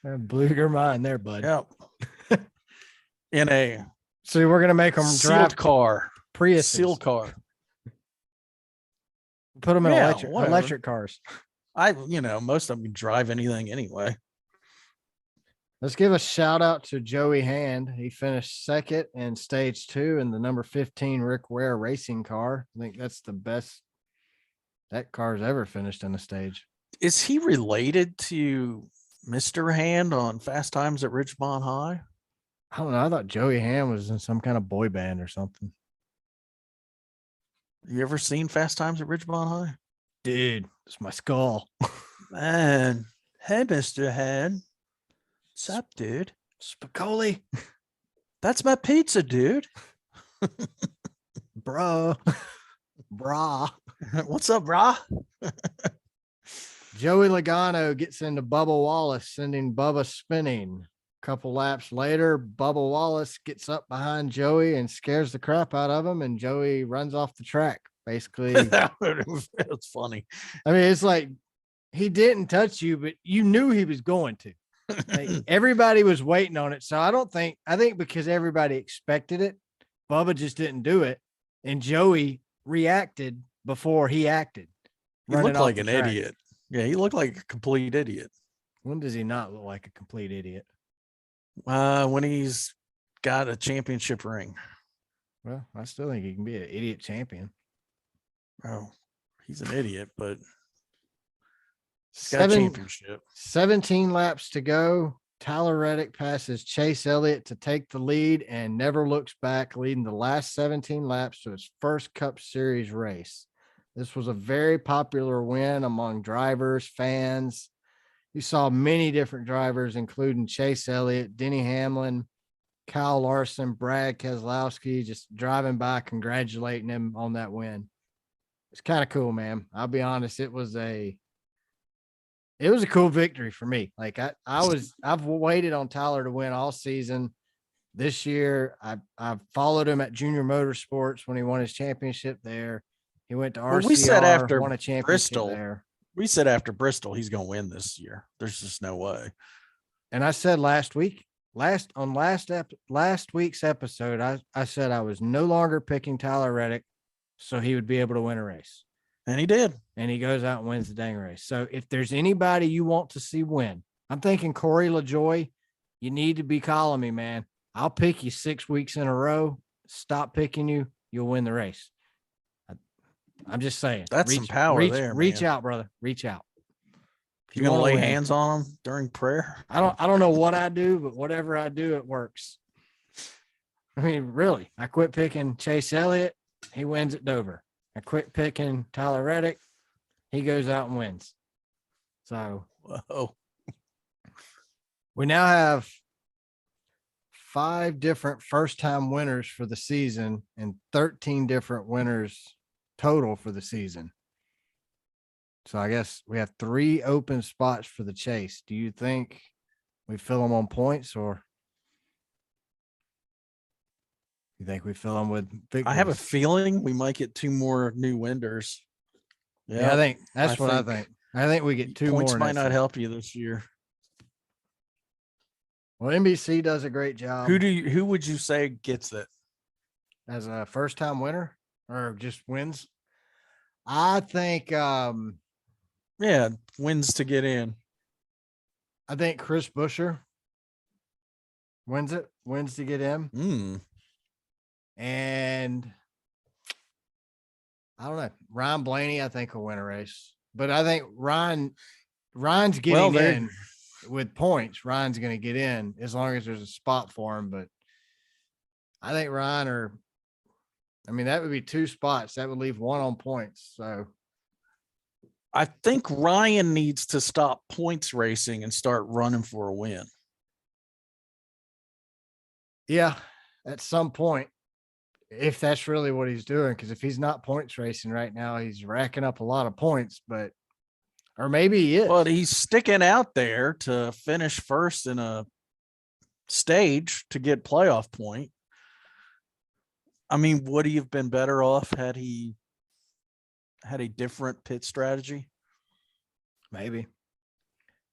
That blew your mind there, bud. Yep. So we're going to make them drive car. Prius. Sealed car. Put them in electric cars. Most of them can drive anything anyway. Let's give a shout out to Joey Hand. He finished 2nd in stage 2 in the number 15 Rick Ware racing car. I think that's the best that car's ever finished in a stage. Is he related to Mr. Hand on Fast Times at Ridgemont High? I don't know. I thought Joey Hand was in some kind of boy band or something. You ever seen Fast Times at Ridgemont High? Dude, it's my skull. Man. Hey, Mr. Hand. What's up, dude? Spicoli. That's my pizza, dude. Brah. What's up, brah? Joey Logano gets into Bubba Wallace, sending Bubba spinning. A couple laps later, Bubba Wallace gets up behind Joey and scares the crap out of him, and Joey runs off the track, basically. It's funny. I mean, it's like he didn't touch you, but you knew he was going to. Like, everybody was waiting on it. So I think because everybody expected it, Bubba just didn't do it. And Joey reacted before he acted. He looked like an idiot. Yeah, he looked like a complete idiot. When does he not look like a complete idiot? When he's got a championship ring. Well, I still think he can be an idiot champion. Oh, he's an idiot, but he's got a championship. 17 laps to go. Tyler Reddick passes Chase Elliott to take the lead and never looks back, leading the last 17 laps to his first Cup Series race. This was a very popular win among drivers, fans. You saw many different drivers, including Chase Elliott, Denny Hamlin, Kyle Larson, Brad Keselowski, just driving by, congratulating him on that win. It's kind of cool, man. I'll be honest. It was a cool victory for me. Like I've waited on Tyler to win all season. This year, I followed him at Junior Motorsports when he won his championship there. He went to RCR, we said after won a championship Bristol there. We said after Bristol, he's going to win this year. There's just no way. And I said last week's episode, I said I was no longer picking Tyler Reddick, so he would be able to win a race. And he did. And he goes out and wins the dang race. So if there's anybody you want to see win, I'm thinking Corey LaJoy, you need to be calling me, man. I'll pick you 6 weeks in a row. Stop picking you. You'll win the race. I'm just saying. That's some power there. Reach out, brother. Reach out. You gonna lay hands on him during prayer? I don't know what I do, but whatever I do, it works. I mean, really. I quit picking Chase Elliott. He wins at Dover. I quit picking Tyler Reddick. He goes out and wins. So whoa. We now have 5 different first-time winners for the season and 13 different winners total for the season. So I guess we have 3 open spots for the chase. Do you think we fill them on points, or you think we fill them with victories? I have a feeling we might get 2 more new winners. Yeah, I think that's what I think. I think we get 2 more. Points might not help you this year. Well, NBC does a great job. Who would you say gets it as a first-time winner or just wins? I think wins to get in. I think Chris Buescher wins to get in. And I don't know. Ryan Blaney, I think, will win a race. But I think Ryan's getting in with points. Ryan's going to get in as long as there's a spot for him. But I think that would be 2 spots. That would leave 1 on points. So I think Ryan needs to stop points racing and start running for a win. Yeah, at some point, if that's really what he's doing, because if he's not points racing right now, he's racking up a lot of points, or maybe he is. But he's sticking out there to finish first in a stage to get playoff point. I mean, would he have been better off had he had a different pit strategy? Maybe.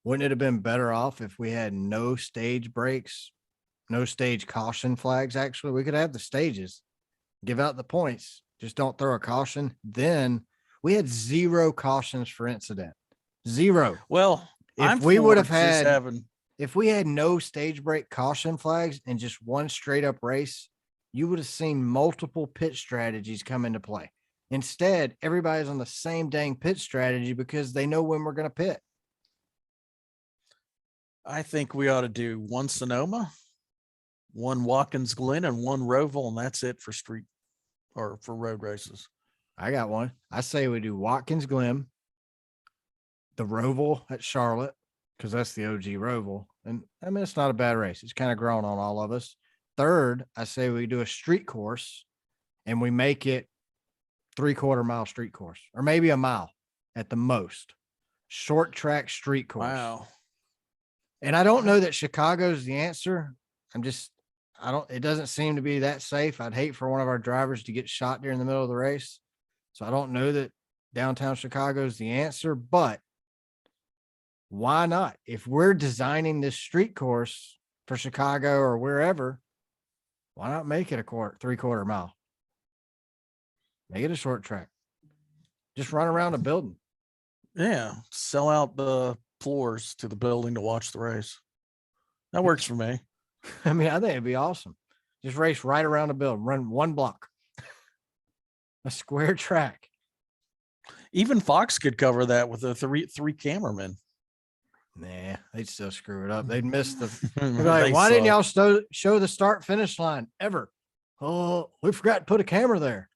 Wouldn't it have been better off if we had no stage breaks, no stage caution flags? Actually, we could have the stages, give out the points, just don't throw a caution. Then we had 0 cautions for incident. 0. Well, if we had no stage break caution flags and just 1 straight up race, you would have seen multiple pit strategies come into play. Instead, everybody's on the same dang pit strategy because they know when we're going to pit. I think we ought to do 1 Sonoma, 1 Watkins Glen, and 1 Roval, and that's it for street or for road races. I got one. I say we do Watkins Glen, the Roval at Charlotte, because that's the OG Roval. And I mean, it's not a bad race. It's kind of grown on all of us. Third, I say we do a street course and we make it 3/4 mile street course, or maybe a mile at the most. Short track street course. Wow. And I don't know that Chicago's the answer. It doesn't seem to be that safe. I'd hate for one of our drivers to get shot during the middle of the race. So I don't know that downtown Chicago is the answer, but why not? If we're designing this street course for Chicago or wherever, why not make it a 3/4 mile? Make it a short track. Just run around a building. Yeah. Sell out the floors to the building to watch the race. That works for me. I mean, I think it'd be awesome. Just race right around the building, run 1 block, a square track. Even Fox could cover that with a three cameramen. Nah, they'd still screw it up. They'd miss like, why didn't y'all show the start finish line ever? Oh, we forgot to put a camera there.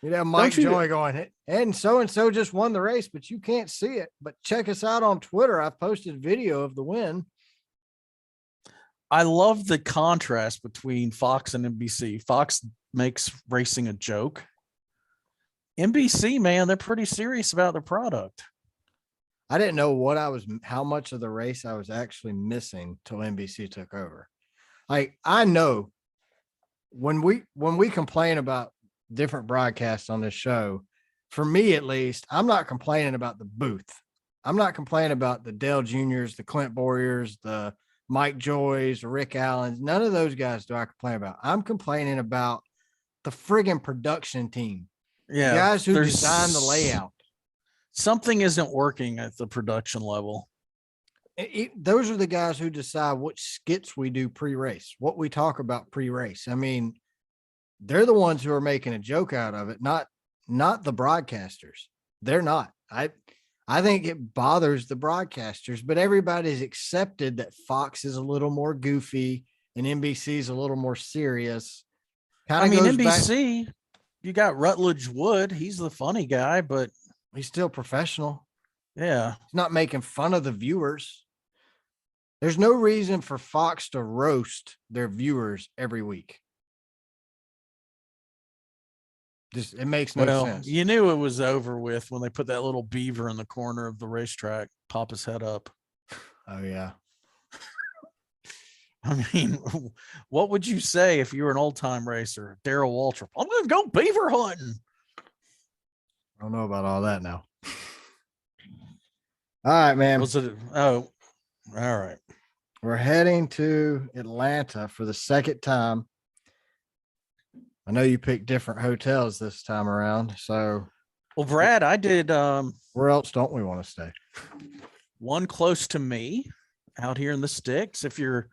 You'd have Mike Joy going, and so just won the race, but you can't see it. But check us out on Twitter. I've posted video of the win. I love the contrast between Fox and NBC. Fox makes racing a joke. NBC, man, they're pretty serious about their product. I didn't know how much of the race I was actually missing till NBC took over. Like, I know when we complain about different broadcasts on this show, for me at least, I'm not complaining about the booth. I'm not complaining about the Dale Juniors, the Clint Boyers, the Mike Joys, the Rick Allens. None of those guys do I complain about. I'm complaining about the friggin' production team. The Yeah, guys who there's designed the layout. something isn't working at the production level. Those are the guys who decide which skits we do pre-race, what we talk about pre-race. I mean, they're the ones who are making a joke out of it, not the broadcasters. They're not. I think it bothers the broadcasters, but everybody's accepted that Fox is a little more goofy and NBC is a little more serious. I mean, NBC, you got Rutledge Wood. He's the funny guy, but he's still professional. Yeah. He's not making fun of the viewers. There's no reason for Fox to roast their viewers every week. Just, it makes no sense. You knew it was over with when they put that little beaver in the corner of the racetrack, pop his head up. Oh, yeah. I mean, what would you say if you were an old-time racer, Darrell Waltrip? I'm going to go beaver hunting. I don't know about all that now. All right, man. All right. We're heading to Atlanta for the second time. I know you picked different hotels this time around. So, well, Brad, I did. Where else don't we want to stay? One close to me out here in the sticks. If you're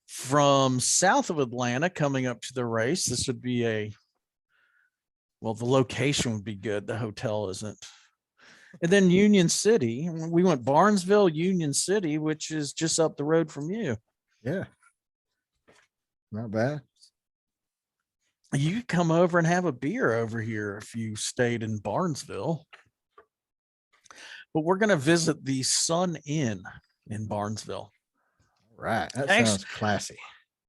from south of Atlanta coming up to the race, this would be the location would be good. The hotel isn't. And then Union City, we went Barnesville, Union City, which is just up the road from you. Yeah. Not bad. You could come over and have a beer over here if you stayed in Barnesville. But we're going to visit the Sun Inn in Barnesville. Right. That sounds classy.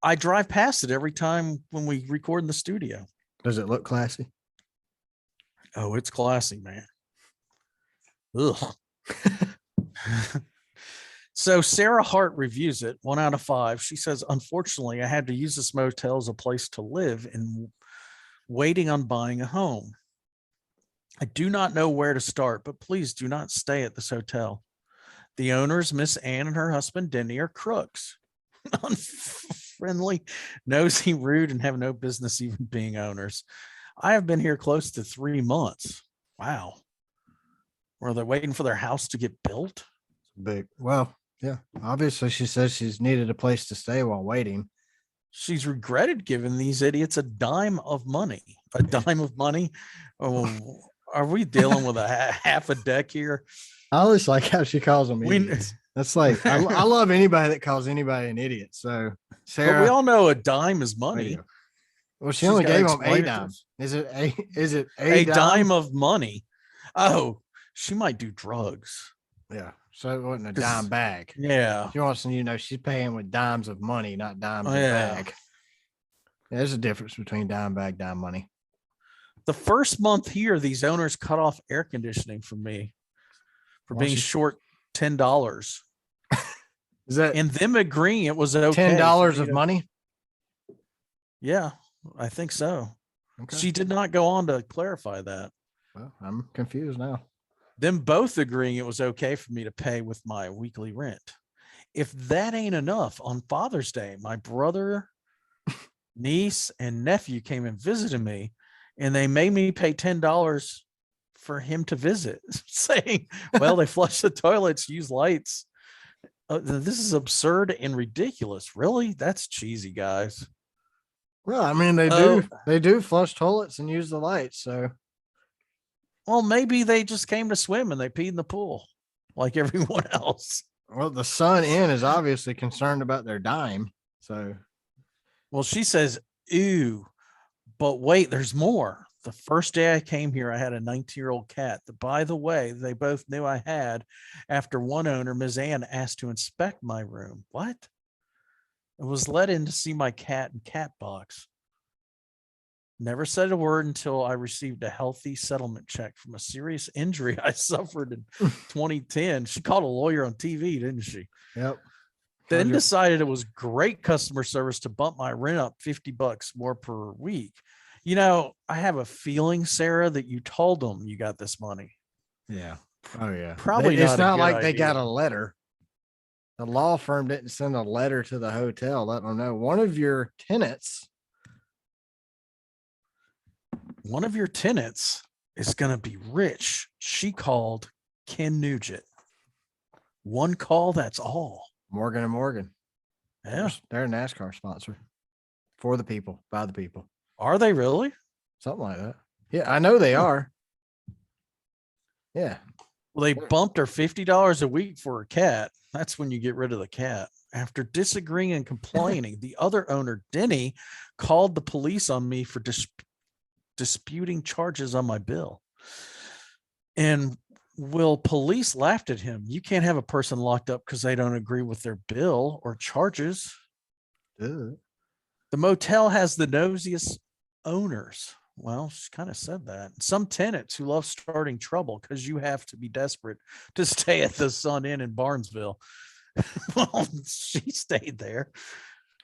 I drive past it every time when we record in the studio. Does it look classy? Oh, it's classy, man. Ugh. So Sarah Hart reviews it 1 out of 5. She says, unfortunately, I had to use this motel as a place to live and waiting on buying a home. I do not know where to start, but please do not stay at this hotel. The owners, Miss Ann and her husband, Denny, are crooks. Unfriendly, nosy, rude, and have no business even being owners. I have been here close to 3 months. Wow. Were they waiting for their house to get built? Big. Well, yeah. Obviously, she says she's needed a place to stay while waiting. She's regretted giving these idiots a dime of money. A dime of money? Oh, are we dealing with a half a deck here? I always like how she calls them idiots. That's like, I love anybody that calls anybody an idiot. So, Sarah, but we all know a dime is money. Well, she only gave them a dime. Is it a dime of money? Oh, she might do drugs. Yeah. So it wasn't a dime bag. Yeah. She wants to, she's paying with dimes of money, not dimes of bag. Yeah, there's a difference between dime bag, dime money. The first month here, these owners cut off air conditioning from me for being short $10. Is that and them agreeing it was okay? $10 of money? Yeah, I think so. Okay. She did not go on to clarify that. Well, I'm confused now. Them both agreeing it was okay for me to pay with my weekly rent. If that ain't enough, on Father's Day, my brother, niece, and nephew came and visited me, and they made me pay $10 for him to visit, saying, well, they flush the toilets, use lights. This is absurd and ridiculous. Really? That's cheesy, guys. Well, I mean, they do flush toilets and use the lights. So, well, maybe they just came to swim and they peed in the pool like everyone else. Well, the Sun Inn is obviously concerned about their dime. So, well, she says, ew, but wait, there's more. The first day I came here, I had a 19-year-old cat that, by the way, they both knew I had after one owner, Ms. Ann, asked to inspect my room. What? I was let in to see my cat and cat box. Never said a word until I received a healthy settlement check from a serious injury I suffered in 2010. She called a lawyer on TV, didn't she? Yep. Then decided it was great customer service to bump my rent up $50 more per week. I have a feeling, Sarah, that you told them you got this money. Yeah. Oh yeah. Probably It's not a not good like they got idea. a letter. The law firm didn't send a letter to the hotel letting them know one of your tenants. One of your tenants is going to be rich. She called Ken Nugent. One call, that's all. Morgan and Morgan. Yeah. They're a NASCAR sponsor for the people, by the people. Are they really? Something like that. Yeah, I know they are. Yeah. Well, they bumped her $50 a week for a cat. That's when you get rid of the cat. After disagreeing and complaining, the other owner, Denny, called the police on me for disputing charges on my bill. And police laughed at him. You can't have a person locked up because they don't agree with their bill or charges. The motel has the nosiest owners. Well, she kind of said that. Some tenants who love starting trouble because you have to be desperate to stay at the Sun Inn in Barnesville. Well, she stayed there.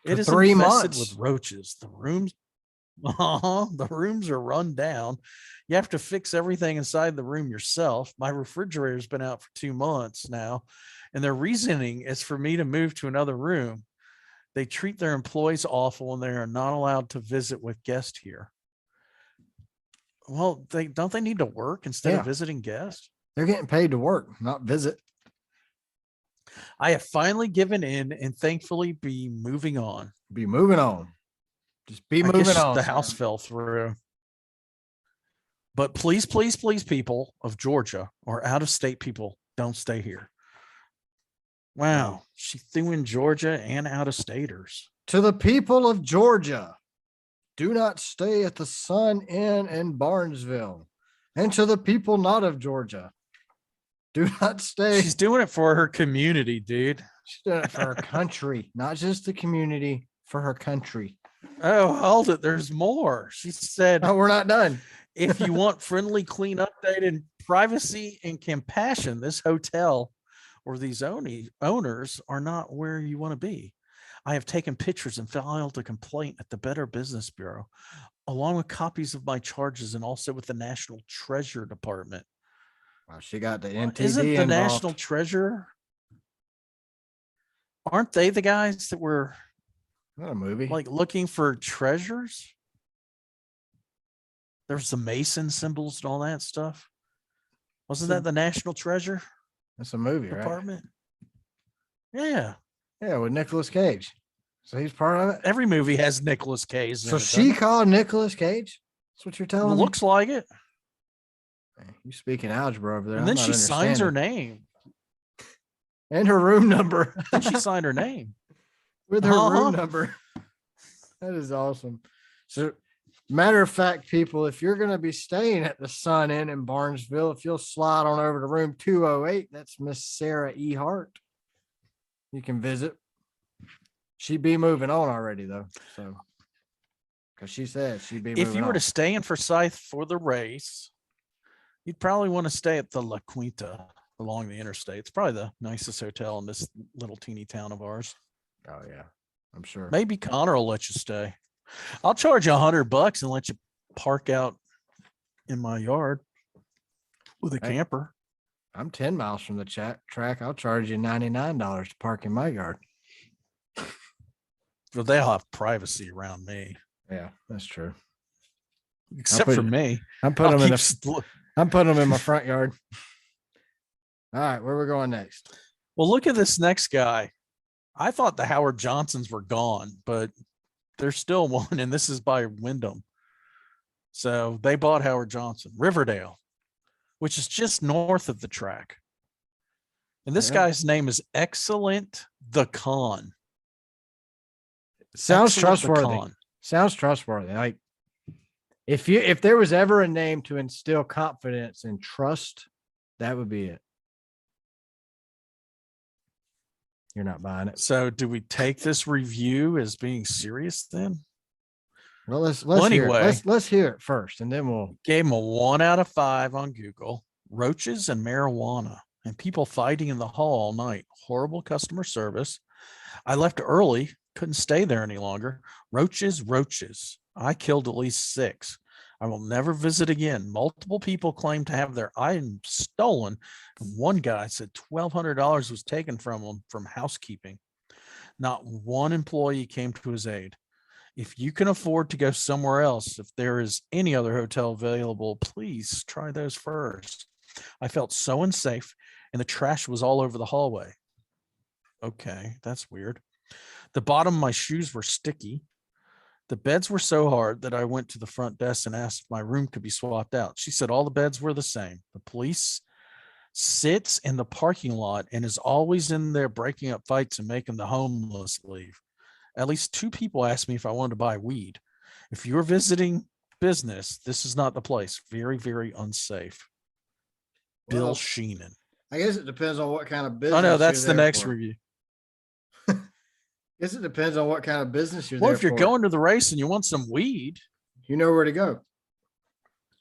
It is 3 infested months with roaches. The rooms are run down. You have to fix everything inside the room yourself. My refrigerator's been out for 2 months now, and their reasoning is for me to move to another room. They treat their employees awful, and they are not allowed to visit with guests here. Well, they need to work instead of visiting guests? They're getting paid to work, not visit. I have finally given in and thankfully be moving on. Be moving on. Just be moving on. The house fell through. But please, please, please, people of Georgia or out of state people, don't stay here. Wow. She threw in Georgia and out of staters. To the people of Georgia, do not stay at the Sun Inn in Barnesville. And to the people not of Georgia, do not stay. She's doing it for her community, dude. She's doing it for her country, not just the community, for her country. Oh, hold it. There's more. She said, "Oh, we're not done. If you want friendly, clean, updated privacy and compassion, this hotel or these owners are not where you want to be. I have taken pictures and filed a complaint at the Better Business Bureau, along with copies of my charges and also with the National Treasure Department." Wow, she got the NTD Isn't the involved. National Treasure? Aren't they the guys that were not a movie like looking for treasures? There's the Mason symbols and all that stuff. Wasn't that the National Treasure? That's a movie, Department? Right? Yeah. Yeah, with Nicolas Cage. So he's part of it. Every movie has Nicolas Cage. So she called Nicolas Cage? That's what you're telling me? Looks like it. You speaking algebra over there. And then she signs her name. And her room number. And she signed her name. With her room number. That is awesome. So, matter of fact, people, if you're going to be staying at the Sun Inn in Barnesville, if you'll slide on over to room 208, that's Miss Sarah E. Hart. You can visit. She'd be moving on already, though. So, because she said she'd be moving on. If you were to stay in Forsyth for the race, you'd probably want to stay at the La Quinta along the interstate. It's probably the nicest hotel in this little teeny town of ours. Oh, yeah. I'm sure. Maybe Connor will let you stay. I'll charge you $100 and let you park out in my yard with a camper. I'm 10 miles from the track. I'll charge you $99 to park in my yard. Well, they'll have privacy around me. Yeah, that's true. Except for me. I'm putting them in my front yard. All right, where are we going next? Well, look at this next guy. I thought the Howard Johnsons were gone, but there's still one, and this is by Wyndham. So they bought Howard Johnson, Riverdale, which is just north of the track. And this guy's name is Excellent the Con. Sounds trustworthy. Sounds trustworthy. Like if there was ever a name to instill confidence and trust, that would be it. You're not buying it. So do we take this review as being serious then? Well, let's hear it. Let's hear it first, and then we'll gave him a 1 out of 5 on Google. Roaches and marijuana and people fighting in the hall all night. Horrible customer service. I left early, couldn't stay there any longer. Roaches. I killed at least 6. I will never visit again. Multiple people claimed to have their items stolen. And one guy said $1,200 was taken from him from housekeeping. Not one employee came to his aid. If you can afford to go somewhere else, if there is any other hotel available, please try those first. I felt so unsafe, and the trash was all over the hallway. Okay, that's weird. The bottom of my shoes were sticky. The beds were so hard that I went to the front desk and asked if my room could be swapped out. She said all the beds were the same. The police sits in the parking lot and is always in there breaking up fights and making the homeless leave. At least 2 people asked me if I wanted to buy weed. If you're visiting business, this is not the place. Very, very unsafe. Bill Well, Sheenan. I guess it depends on what kind of business. Oh no, that's you're the there next for. review. Guess it depends on what kind of business you're Well, there if you're for. going to the race and you want some weed, You know where to go.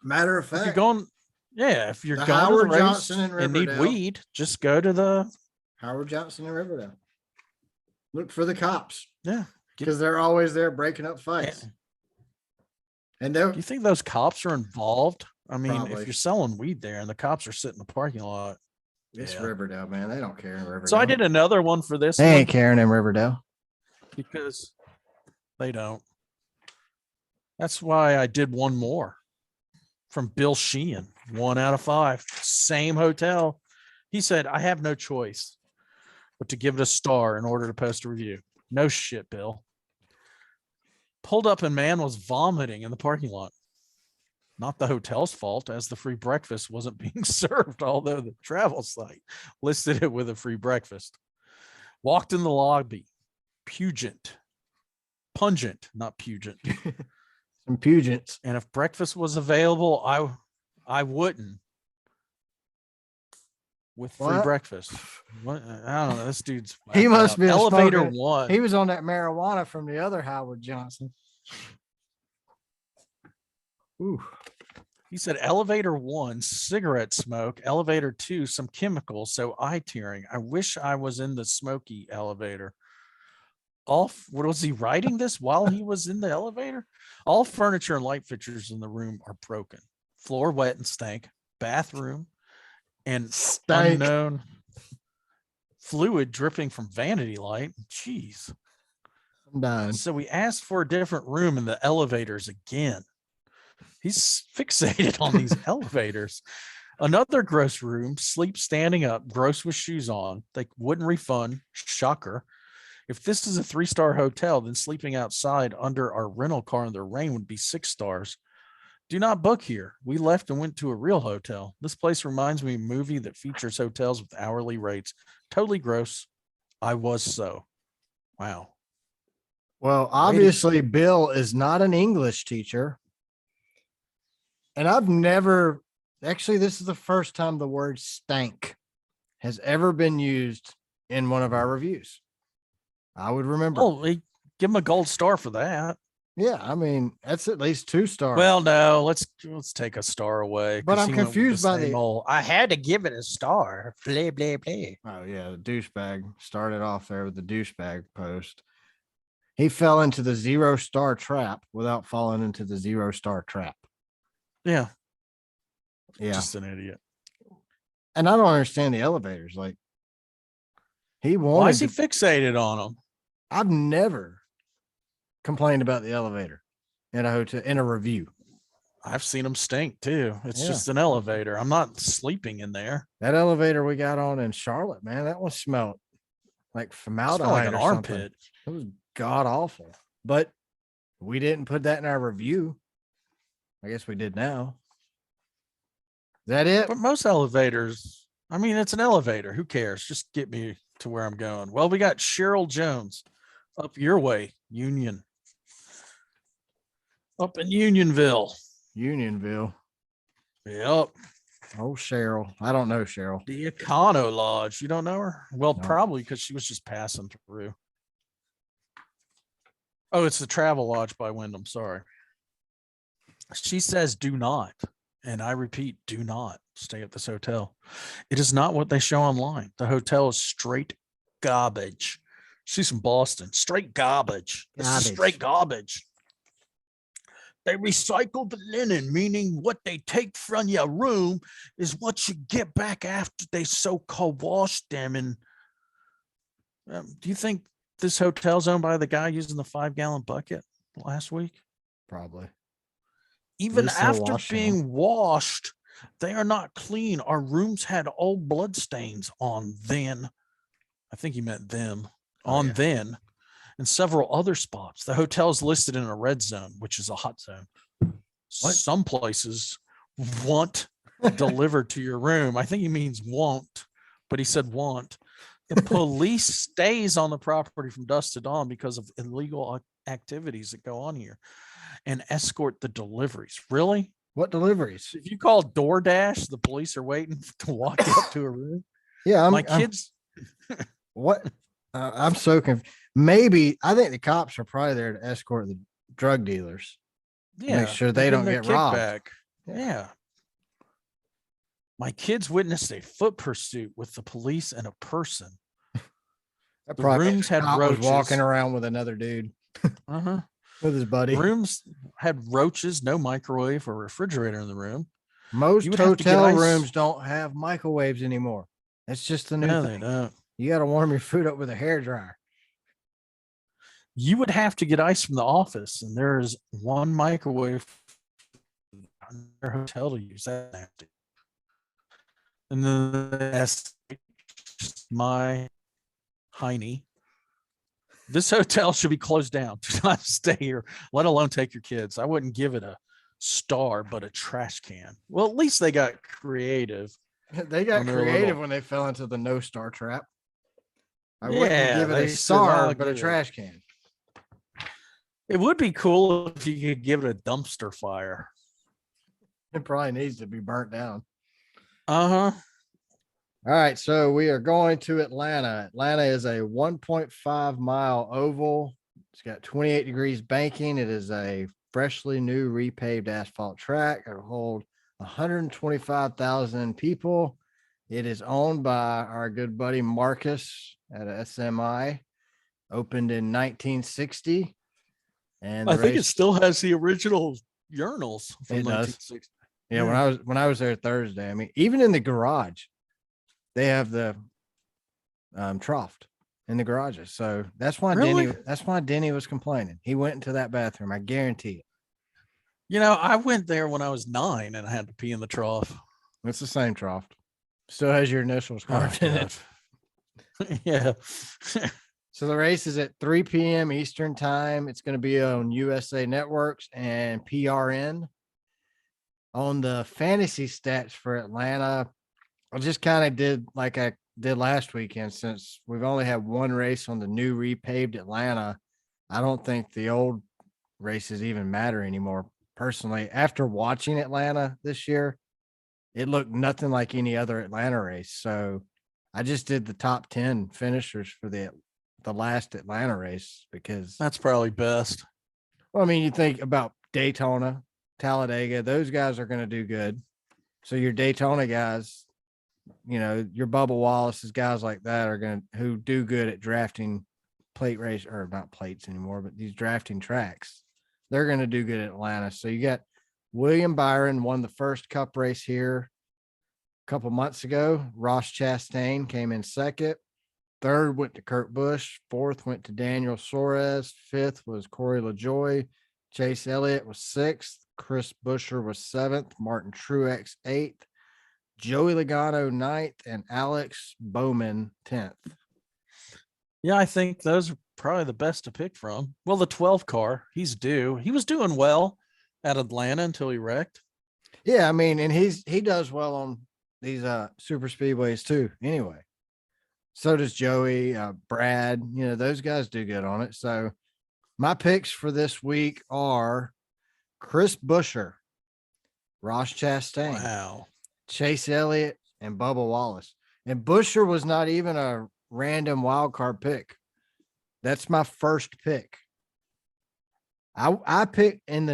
Matter of if you're fact, going, yeah, if you're The going Howard to the race Johnson in and need Riverdale. weed, just go to the Howard Johnson in Riverdale. Look for the cops yeah. because they're always there breaking up fights. And Do you think those cops are involved? I mean, Probably. if you're selling weed there and the cops are sitting in the parking lot. it's Yeah. Riverdale, man. They don't care in Riverdale. So I did another one for this They one ain't caring in Riverdale. because they don't. That's why I did one more from Bill Sheehan, 1 out of 5, same hotel. He said, I have no choice but to give it a star in order to post a review. No shit, Bill. Pulled up and man was vomiting in the parking lot. Not the hotel's fault, as the free breakfast wasn't being served, although the travel site listed it with a free breakfast. Walked in the lobby, pungent, not pungent. Some Pugents. And if breakfast was available, I wouldn't. With free What? breakfast. What? I don't know. This dude's He whacked must out. be a Elevator smoking- 1. He was on that marijuana from the other Howard Johnson. Ooh. He said elevator 1, cigarette smoke, elevator 2, some chemicals, so eye tearing. I wish I was in the smoky elevator. What was he writing this while he was in the elevator? All furniture and light fixtures in the room are broken. Floor wet and stank. Bathroom and Stank. unknown fluid dripping from vanity light. Jeez. I'm dying. So we asked for a different room in the elevators again. He's fixated on these elevators. Another gross room, sleep standing up, gross with shoes on. They wouldn't refund. Shocker. If this is a 3-star hotel, then sleeping outside under our rental car in the rain would be 6 stars. Do not book here. We left and went to a real hotel. This place reminds me of a movie that features hotels with hourly rates. Totally gross. I was so. Wow. Well, obviously, Bill is not an English teacher. And I've never, actually, this is the first time the word stank has ever been used in one of our reviews. I would remember. Oh, give him a gold star for that. Yeah, I mean, that's at least 2 stars. Well, no, let's take a star away. But 'cause I'm he went with confused by same the- old, I had to give it a star. Blah, blah, blah. Oh, yeah, the douchebag started off there with the douchebag post. He fell into the 0-star trap without falling into the 0-star trap. Yeah. Yeah. Just an idiot. And I don't understand the elevators. Like, he wanted Why is he to- fixated on them? I've never complained about the elevator in a hotel in a review. I've seen them stink too. It's Yeah. just an elevator. I'm not sleeping in there. That elevator we got on in Charlotte, man, that one smelled like It formaldehyde smelled like an or something. armpit. It was god awful. But we didn't put that in our review. I guess we did now. Is that it? But most elevators, I mean, it's an elevator. Who cares? Just get me to where I'm going. Well, we got Cheryl Jones up your way, Union. Up in Unionville. Unionville. Yep. Oh, Cheryl. I don't know Cheryl. The Econo Lodge. You don't know her? Well, No. probably because she was just passing through. Oh, it's the Travel Lodge by Wyndham. Sorry. She says, do not. And I repeat, do not stay at this hotel. It is not what they show online. The hotel is straight garbage. She's from Boston. Straight garbage. This is Garbage. straight garbage. They recycle the linen, meaning what they take from your room is what you get back after they so-called wash them. And do you think this hotel's owned by the guy using the 5-gallon bucket last week? Probably. Even least they're after washing 'em. being washed, they are not clean. Our rooms had old blood stains on then. I think he meant them. Oh, On yeah. then. And several other spots. The hotel's listed in a red zone, which is a hot zone. What? Some places want delivered to your room. I think he means want, but he said want. The police stays on the property from dusk to dawn because of illegal activities that go on here and escort the deliveries. Really? What deliveries? If you call DoorDash, the police are waiting to walk you up to a room. Yeah, My kids. What? I'm so confused. Maybe I think the cops are probably there to escort the drug dealers. Yeah, make sure they're they don't getting get their robbed. kickback. Yeah. My kids witnessed a foot pursuit with the police and a person. That The probably means rooms the had cop was roaches. walking around with another dude Uh-huh. with his buddy. Rooms had roaches, no microwave or refrigerator in the room. Most would have to get hotel ice- rooms don't have microwaves anymore. That's just the new No, they thing. don't. You got to warm your food up with a hairdryer. You would have to get ice from the office, and there's one microwave in their hotel to use. That's nasty. And then that's my Heine. This hotel should be closed down. Do not stay here, let alone take your kids. I wouldn't give it a star, but a trash can. Well, at least they got creative. They got On their creative little- when they fell into the no star trap. I Yeah, wouldn't give it they a said, star, "I'll but a give it." trash can. It would be cool if you could give it a dumpster fire. It probably needs to be burnt down. Uh-huh. All right, so we are going to Atlanta. Atlanta is a 1.5 mile oval. It's got 28 degrees banking. It is a freshly new repaved asphalt track. It'll hold 125,000 people. It is owned by our good buddy Marcus at a SMI. Opened in 1960. And I the think it race- still has the original urinals from It does. 1960. Yeah, when I was there Thursday, I mean, even in the garage, they have the trough in the garages. So that's why Really? Denny was complaining. He went into that bathroom. I guarantee it. You know, I went there when I was 9 and I had to pee in the trough. It's the same trough. Still has your initials carved in it. Yeah. So the race is at 3 p.m. Eastern time. It's going to be on USA Networks and PRN. On the fantasy stats for Atlanta, I just kind of did like I did last weekend. Since we've only had one race on the new repaved Atlanta, I don't think the old races even matter anymore. Personally, after watching Atlanta this year, it looked nothing like any other Atlanta race. So I just did the top 10 finishers for the last Atlanta race because That's probably best. well, I mean, you think about Daytona, Talladega, those guys are going to do good. So your Daytona guys, you know, your Bubba Wallace's guys like that are going to who do good at drafting plate race or not plates anymore, but these drafting tracks, they're going to do good at Atlanta. So you got William Byron won the first cup race here a couple months ago. Ross Chastain came in second. Third went to Kurt Busch. Fourth went to Daniel Suarez. Fifth was Corey LaJoie. Chase Elliott was sixth. Chris Buescher was seventh. Martin Truex eighth. Joey Logano ninth. And Alex Bowman 10th. Yeah, I think those are probably the best to pick from. Well, the 12 car, he's due. He was doing well at Atlanta until he wrecked. Yeah, I mean, and he does well on these super speedways too. Anyway, so does Joey, Brad. You know, those guys do good on it. So my picks for this week are Chris Buescher, Ross Chastain, Wow. Chase Elliott, and Bubba Wallace. And Buescher was not even a random wild card pick. That's my first pick. I picked in my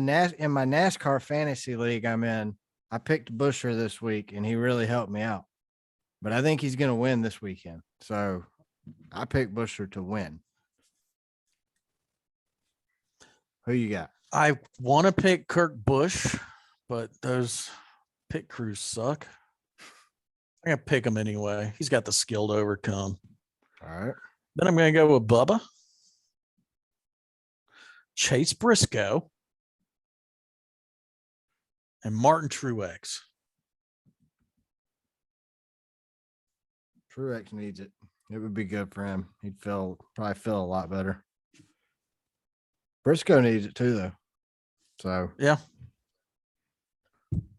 NASCAR fantasy league I'm in. I picked Buescher this week, and he really helped me out. But I think he's going to win this weekend. So I picked Buescher to win. Who you got? I want to pick Kirk Busch, but those pit crews suck. I'm going to pick him anyway. He's got the skill to overcome. All right. Then I'm going to go with Bubba, Chase Briscoe, and Martin Truex. Truex needs it. It would be good for him. He'd probably feel a lot better. Briscoe needs it too, though. So yeah.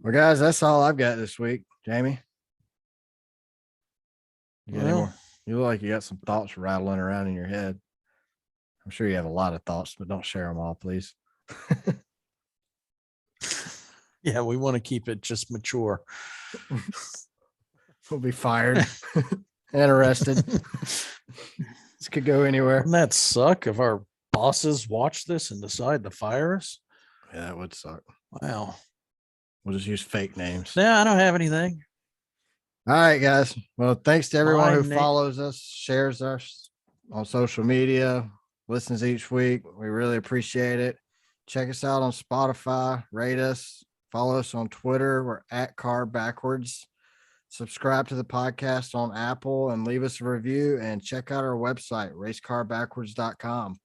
Well, guys, that's all I've got this week. Jamie, you got any more? You look like you got some thoughts rattling around in your head. I'm sure you have a lot of thoughts, but don't share them all, please. Yeah, we want to keep it just mature. We'll be fired and arrested. This could go anywhere. Wouldn't that suck if our bosses watch this and decide to fire us? Yeah, that would suck. Wow. We'll just use fake names. Yeah, I don't have anything. All right, guys. Well, thanks to everyone who follows us, shares us on social media, listens each week. We really appreciate it. Check us out on Spotify, rate us, follow us on Twitter. We're at Car Backwards. Subscribe to the podcast on Apple and leave us a review, and check out our website, racecarbackwards.com.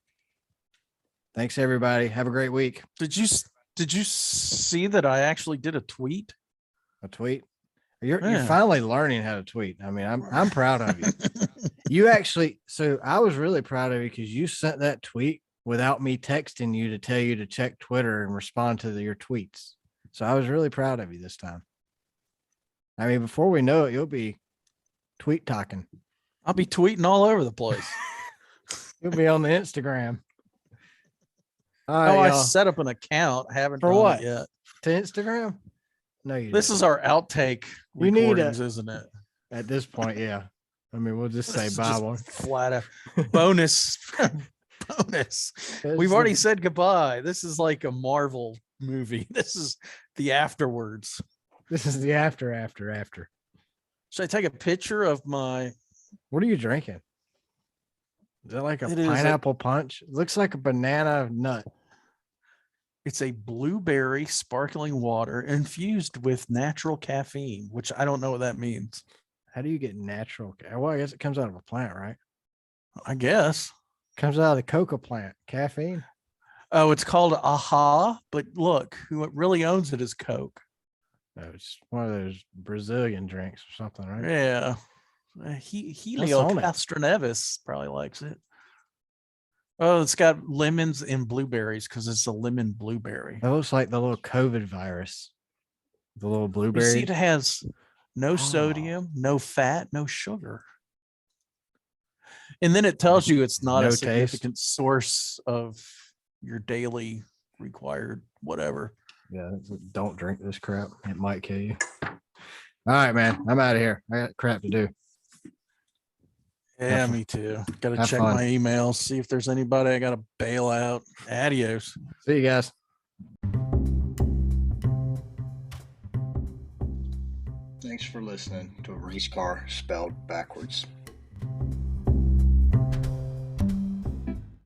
Thanks, everybody. Have a great week. Did you see that I actually did a tweet? A tweet? You're finally learning how to tweet. I mean, I'm proud of you. You actually, so I was really proud of you because you sent that tweet without me texting you to tell you to check Twitter and respond to your tweets. So I was really proud of you this time. I mean, before we know it, you'll be tweet talking. I'll be tweeting all over the place. You'll be on the Instagram. I set up an account. Haven't for done what it yet. To Instagram? No, you. This is our outtake recordings, isn't it? At this point, yeah. I mean, we'll just say bye. Just flat out bonus. Bonus. We've already said goodbye. This is like a Marvel movie. This is the afterwards. This is the after. Should I take a picture of my? What are you drinking? Is that like a pineapple punch? It looks like a banana nut. It's a blueberry sparkling water infused with natural caffeine, which I don't know what that means. How do you get natural? Well, I guess it comes out of a plant, right? I guess. Comes out of the coca plant. Caffeine. Oh, it's called Aha, but look, who really owns it is Coke. No, it's one of those Brazilian drinks or something, right? Yeah. Helio Castroneves probably likes it. Oh, it's got lemons and blueberries because it's a lemon blueberry. That looks like the little COVID virus. The little blueberry. You see, it has no sodium, no fat, no sugar. And then it tells you it's not a significant source of your daily required whatever. Yeah, don't drink this crap. It might kill you. All right, man. I'm out of here. I got crap to do. Yeah, me too. Got to check my emails, see if there's anybody I got to bail out. Adios. See you guys. Thanks for listening to a race car spelled backwards.